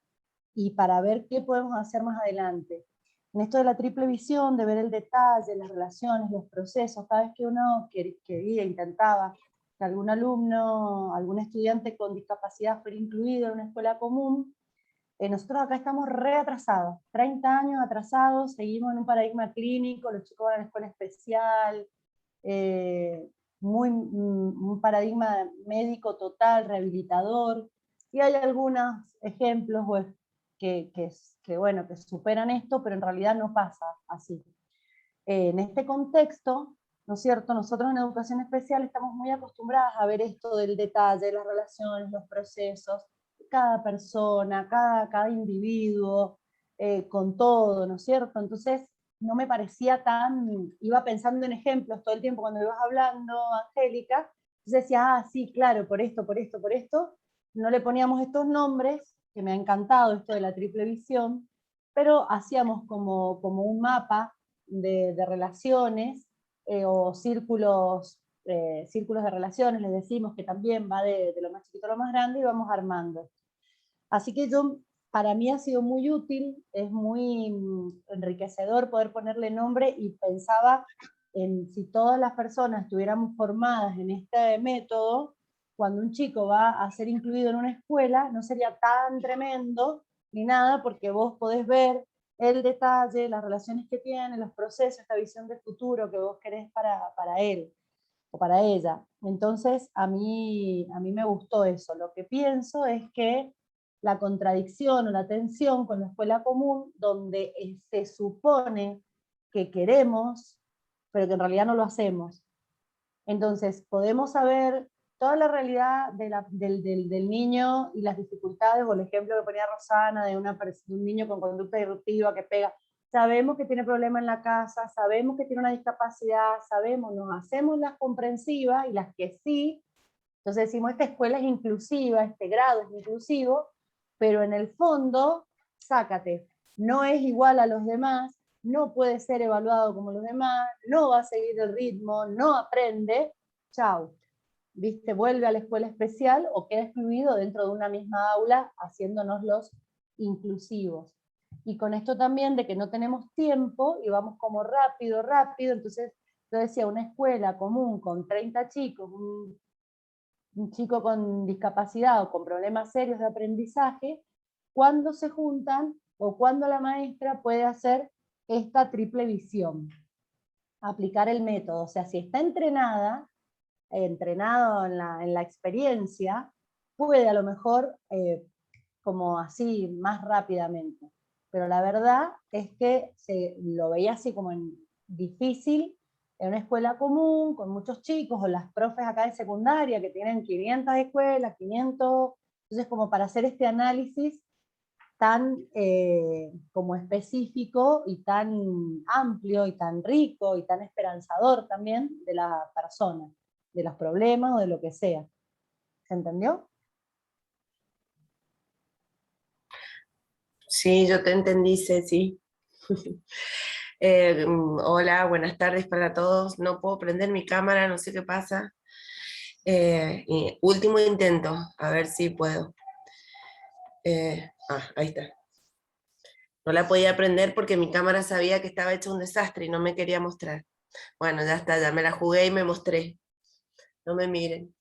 [SPEAKER 8] y para ver qué podemos hacer más adelante. En esto de la triple visión, de ver el detalle, las relaciones, los procesos, cada vez que uno quería, intentaba que algún alumno, algún estudiante con discapacidad fuera incluido en una escuela común, nosotros acá estamos re atrasados, 30 años atrasados, seguimos en un paradigma clínico, los chicos van a la escuela especial, un paradigma médico total, rehabilitador, y hay algunos ejemplos que superan esto, pero en realidad no pasa así. En este contexto, ¿no es cierto?, nosotros en educación especial estamos muy acostumbrados a ver esto del detalle, las relaciones, los procesos, cada persona, cada individuo, con todo, ¿no es cierto? Entonces, no me parecía iba pensando en ejemplos todo el tiempo cuando ibas hablando, Angélica, entonces decía, sí, claro, por esto, no le poníamos estos nombres, que me ha encantado esto de la triple visión, pero hacíamos como un mapa de relaciones, o círculos de relaciones, les decimos que también va de lo más chiquito a lo más grande, y vamos armando. Así que para mí ha sido muy útil, es muy enriquecedor poder ponerle nombre, y pensaba en si todas las personas estuviéramos formadas en este método, cuando un chico va a ser incluido en una escuela, no sería tan tremendo ni nada, porque vos podés ver el detalle, las relaciones que tiene, los procesos, esta visión de futuro que vos querés para él o para ella. Entonces a mí me gustó eso. Lo que pienso es que la contradicción o la tensión con la escuela común, donde se supone que queremos, pero que en realidad no lo hacemos. Entonces, podemos saber toda la realidad del niño y las dificultades, o el ejemplo que ponía Rosana de un niño con conducta disruptiva que pega. Sabemos que tiene problemas en la casa, sabemos que tiene una discapacidad, nos hacemos las comprensivas y las que sí. Entonces decimos, esta escuela es inclusiva, este grado es inclusivo, pero en el fondo, sácate, no es igual a los demás, no puede ser evaluado como los demás, no va a seguir el ritmo, no aprende, chau. ¿Viste? Vuelve a la escuela especial o queda excluido dentro de una misma aula, haciéndonos los inclusivos. Y con esto también de que no tenemos tiempo y vamos como rápido, entonces yo decía, una escuela común con 30 chicos, un chico con discapacidad o con problemas serios de aprendizaje, cuando se juntan o cuando la maestra puede hacer esta triple visión, aplicar el método. O sea, si está entrenado en la experiencia, puede a lo mejor como así más rápidamente. Pero la verdad es que se lo veía así como difícil en una escuela común, con muchos chicos, o las profes acá de secundaria que tienen 500 escuelas, 500, entonces como para hacer este análisis tan como específico y tan amplio y tan rico y tan esperanzador también de la persona, de los problemas o de lo que sea. ¿Se entendió?
[SPEAKER 9] Sí, yo te entendí, Ceci. Hola, buenas tardes para todos. No puedo prender mi cámara, no sé qué pasa. Y último intento, a ver si puedo. Ahí está. No la podía prender porque mi cámara sabía que estaba hecho un desastre y no me quería mostrar. Bueno, ya está, ya me la jugué y me mostré. No me miren.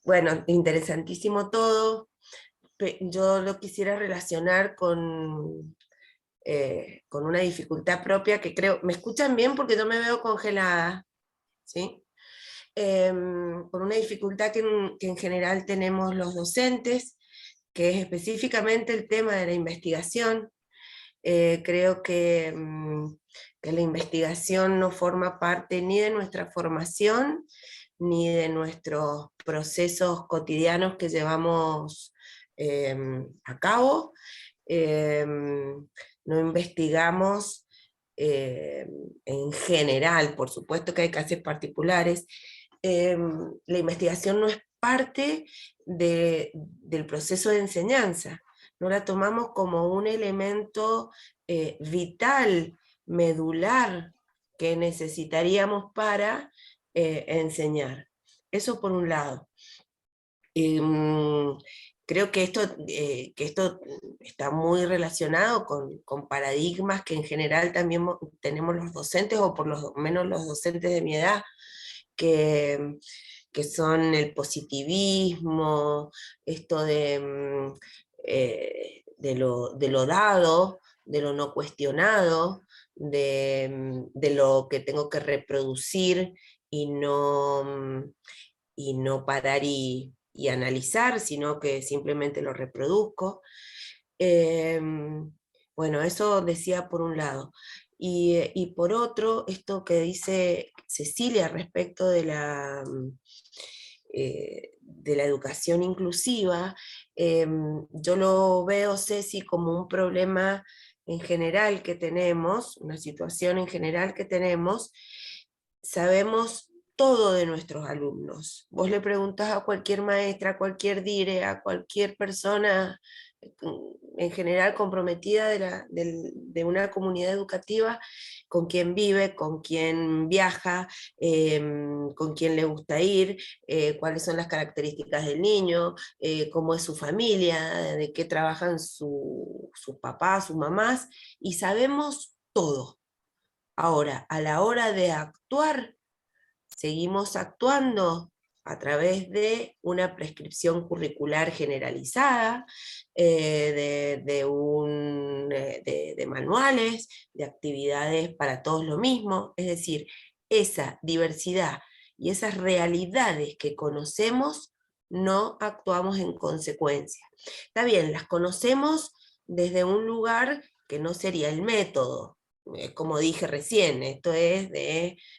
[SPEAKER 9] Bueno, interesantísimo todo. Yo lo quisiera relacionar con una dificultad propia que creo, ¿me escuchan bien? Porque yo me veo congelada, ¿sí? Con una dificultad que en general tenemos los docentes, que es específicamente el tema de la investigación. Creo que la investigación no forma parte ni de nuestra formación, ni de nuestros procesos cotidianos que llevamos a cabo. No investigamos en general, por supuesto que hay casos particulares. La investigación no es parte del proceso de enseñanza, no la tomamos como un elemento vital, medular, que necesitaríamos para enseñar. Eso por un lado. Creo que esto está muy relacionado con paradigmas que en general también tenemos los docentes, o por lo menos los docentes de mi edad, que son el positivismo, esto de lo dado, de lo no cuestionado, de lo que tengo que reproducir y no parar y analizar, sino que simplemente lo reproduzco. Bueno, eso decía por un lado. Y por otro, esto que dice Cecilia respecto de la educación inclusiva, yo lo veo, Ceci, como un problema en general que tenemos, una situación en general que tenemos. Sabemos todo de nuestros alumnos. Vos le preguntás a cualquier maestra, a cualquier dire, a cualquier persona en general comprometida de una comunidad educativa, con quien vive, con quien viaja, con quien le gusta ir, cuáles son las características del niño, cómo es su familia, de qué trabajan sus papás, sus mamás, y sabemos todo. Ahora, a la hora de actuar, seguimos actuando a través de una prescripción curricular generalizada, de manuales, de actividades para todos lo mismo. Es decir, esa diversidad y esas realidades que conocemos, no actuamos en consecuencia. Está bien, las conocemos desde un lugar que no sería el método. Como dije recién, esto es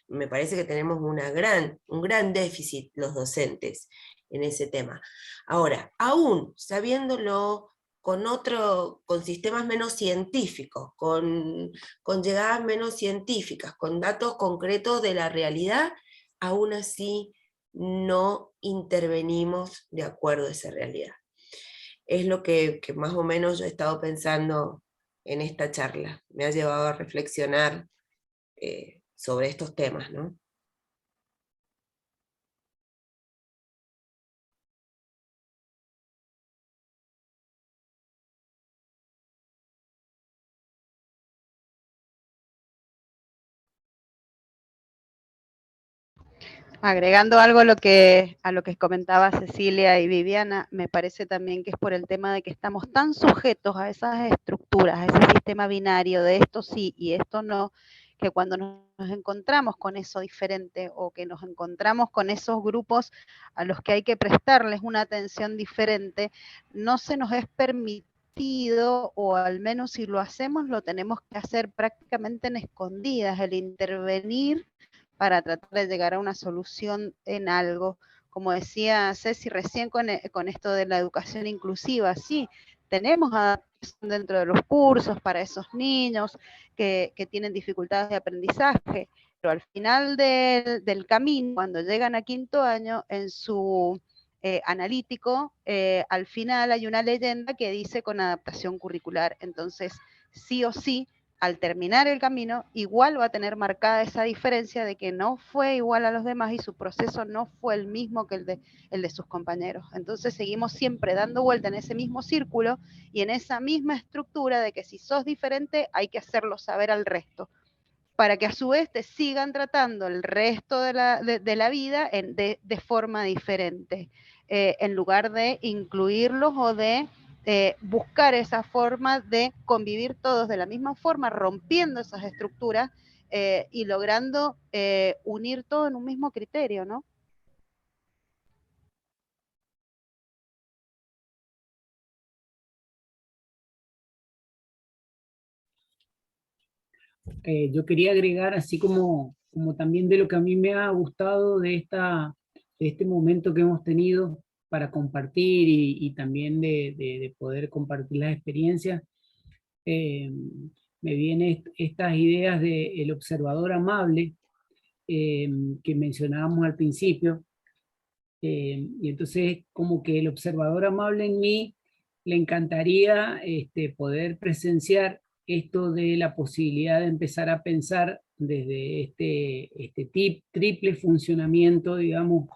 [SPEAKER 9] me parece que tenemos un gran déficit los docentes en ese tema. Ahora, aún sabiéndolo con sistemas menos científicos, con llegadas menos científicas, con datos concretos de la realidad, aún así no intervenimos de acuerdo a esa realidad. Es lo que más o menos yo he estado pensando en esta charla. Me ha llevado a reflexionar sobre estos temas, ¿no?
[SPEAKER 6] Agregando algo a lo que comentaba Cecilia y Viviana, me parece también que es por el tema de que estamos tan sujetos a esas estructuras, a ese sistema binario de esto sí y esto no, que cuando nos encontramos con eso diferente o que nos encontramos con esos grupos a los que hay que prestarles una atención diferente, no se nos es permitido, o al menos si lo hacemos, lo tenemos que hacer prácticamente en escondidas, el intervenir para tratar de llegar a una solución en algo, como decía Ceci recién con esto de la educación inclusiva, sí, tenemos adaptación dentro de los cursos para esos niños que tienen dificultades de aprendizaje, pero al final del camino, cuando llegan a 5º año, en su analítico, al final hay una leyenda que dice con adaptación curricular. Entonces, sí o sí, al terminar el camino, igual va a tener marcada esa diferencia de que no fue igual a los demás y su proceso no fue el mismo que el de sus compañeros. Entonces seguimos siempre dando vuelta en ese mismo círculo y en esa misma estructura de que si sos diferente hay que hacerlo saber al resto, para que a su vez te sigan tratando el resto de la vida de forma diferente, en lugar de incluirlos o de buscar esa forma de convivir todos de la misma forma, rompiendo esas estructuras y logrando unir todo en un mismo criterio, ¿no?
[SPEAKER 4] Yo quería agregar, así como también de lo que a mí me ha gustado de este momento que hemos tenido para compartir y también de poder compartir las experiencias, me vienen estas ideas del observador amable que mencionábamos al principio. Y entonces como que el observador amable en mí le encantaría poder presenciar esto de la posibilidad de empezar a pensar desde este triple funcionamiento, digamos,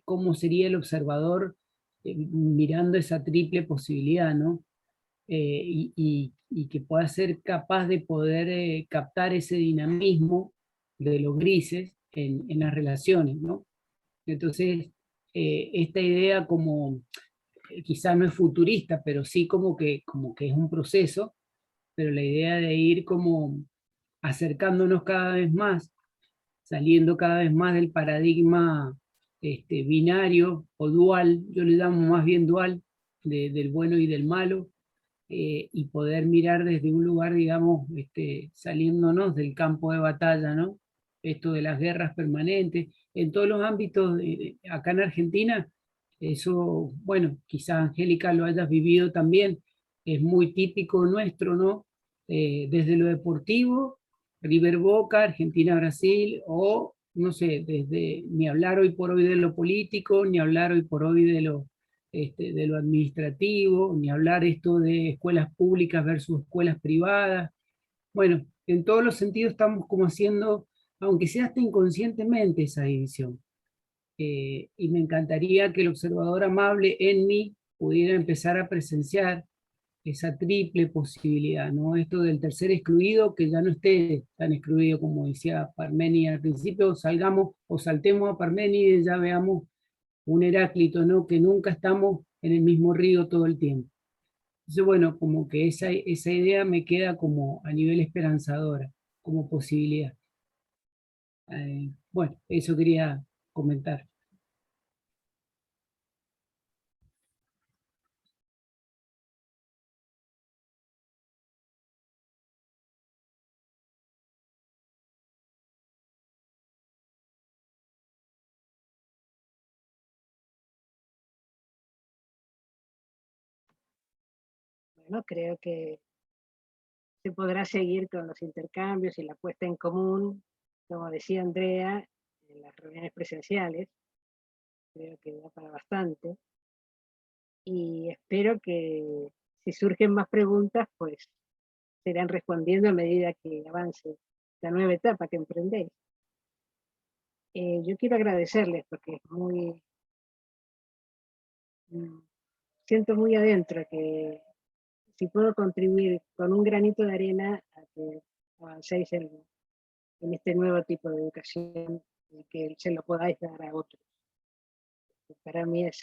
[SPEAKER 4] cómo sería el observador mirando esa triple posibilidad, ¿no? Y que pueda ser capaz de poder captar ese dinamismo de los grises en las relaciones, ¿no? Entonces, esta idea como, quizás no es futurista, pero sí como que es un proceso, pero la idea de ir como acercándonos cada vez más, saliendo cada vez más del paradigma binario o dual, yo le llamo más bien dual, del bueno y del malo, y poder mirar desde un lugar, digamos, saliéndonos del campo de batalla, ¿no? Esto de las guerras permanentes, en todos los ámbitos, acá en Argentina, eso, bueno, quizá Angélica lo hayas vivido también, es muy típico nuestro, ¿no? Desde lo deportivo, River Boca, Argentina Brasil, o no sé, desde ni hablar hoy por hoy de lo político, ni hablar hoy por hoy de lo administrativo, ni hablar esto de escuelas públicas versus escuelas privadas. Bueno, en todos los sentidos estamos como haciendo, aunque sea hasta inconscientemente, esa división. Y me encantaría que el observador amable en mí pudiera empezar a presenciar esa triple posibilidad, ¿no? Esto del tercer excluido, que ya no esté tan excluido como decía Parménides al principio, salgamos o saltemos a Parménides y ya veamos un Heráclito, ¿no? Que nunca estamos en el mismo río todo el tiempo. Entonces, bueno, como que esa idea me queda como a nivel esperanzadora, como posibilidad. Bueno, eso quería comentar.
[SPEAKER 2] Bueno, creo que se podrá seguir con los intercambios y la puesta en común, como decía Andrea, en las reuniones presenciales. Creo que da para bastante. Y espero que si surgen más preguntas, pues serán respondiendo a medida que avance la nueva etapa que emprendéis. Yo quiero agradecerles porque es muy... siento muy adentro que si puedo contribuir con un granito de arena a que avancéis en este nuevo tipo de educación y que se lo podáis dar a otros. Para mí es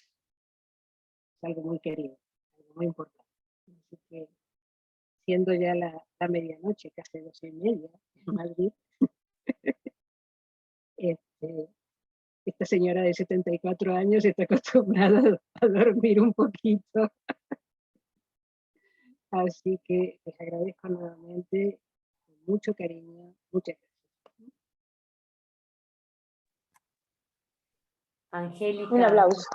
[SPEAKER 2] algo muy querido, algo muy importante. Así que, siendo ya la medianoche, casi 12:30 en Madrid, esta señora de 74 años está acostumbrada a dormir un poquito. Así que les agradezco nuevamente, con mucho cariño, muchas gracias.
[SPEAKER 1] Angélica.
[SPEAKER 5] Un aplauso.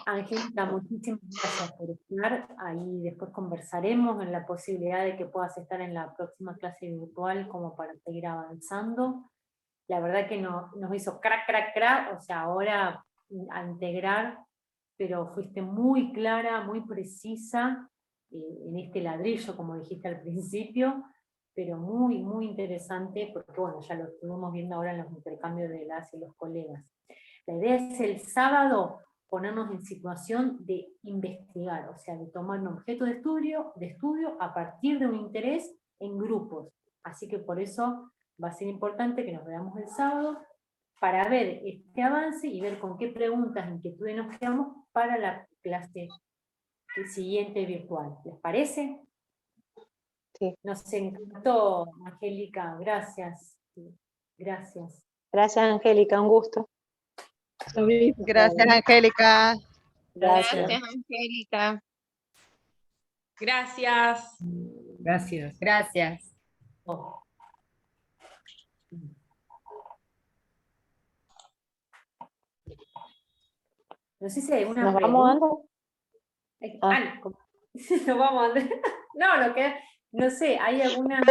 [SPEAKER 1] Angélica, muchísimas gracias por estar. Ahí después conversaremos en la posibilidad de que puedas estar en la próxima clase virtual como para seguir avanzando. La verdad que nos hizo crack, crack, crack, o sea, ahora a integrar, pero fuiste muy clara, muy precisa en este ladrillo, como dijiste al principio, pero muy, muy interesante, porque bueno, ya lo estuvimos viendo ahora en los intercambios de las y los colegas. La idea es el sábado ponernos en situación de investigar, o sea, de tomar un objeto de estudio a partir de un interés en grupos. Así que por eso va a ser importante que nos veamos el sábado para ver este avance y ver con qué preguntas, inquietudes nos quedamos para la clase siguiente virtual. ¿Les parece?
[SPEAKER 5] Sí.
[SPEAKER 1] Nos encantó, Angélica, gracias. Gracias.
[SPEAKER 5] Gracias, Angélica, un gusto.
[SPEAKER 6] Gracias, Angélica.
[SPEAKER 5] Gracias.
[SPEAKER 3] Angélica. Gracias.
[SPEAKER 4] Gracias.
[SPEAKER 1] Gracias. Oh. No sé si hay alguna
[SPEAKER 5] ¿Nos
[SPEAKER 1] pregunta.
[SPEAKER 5] vamos, Andrés?
[SPEAKER 1] Nos vamos, Andrés. No, no sé, ¿hay alguna...?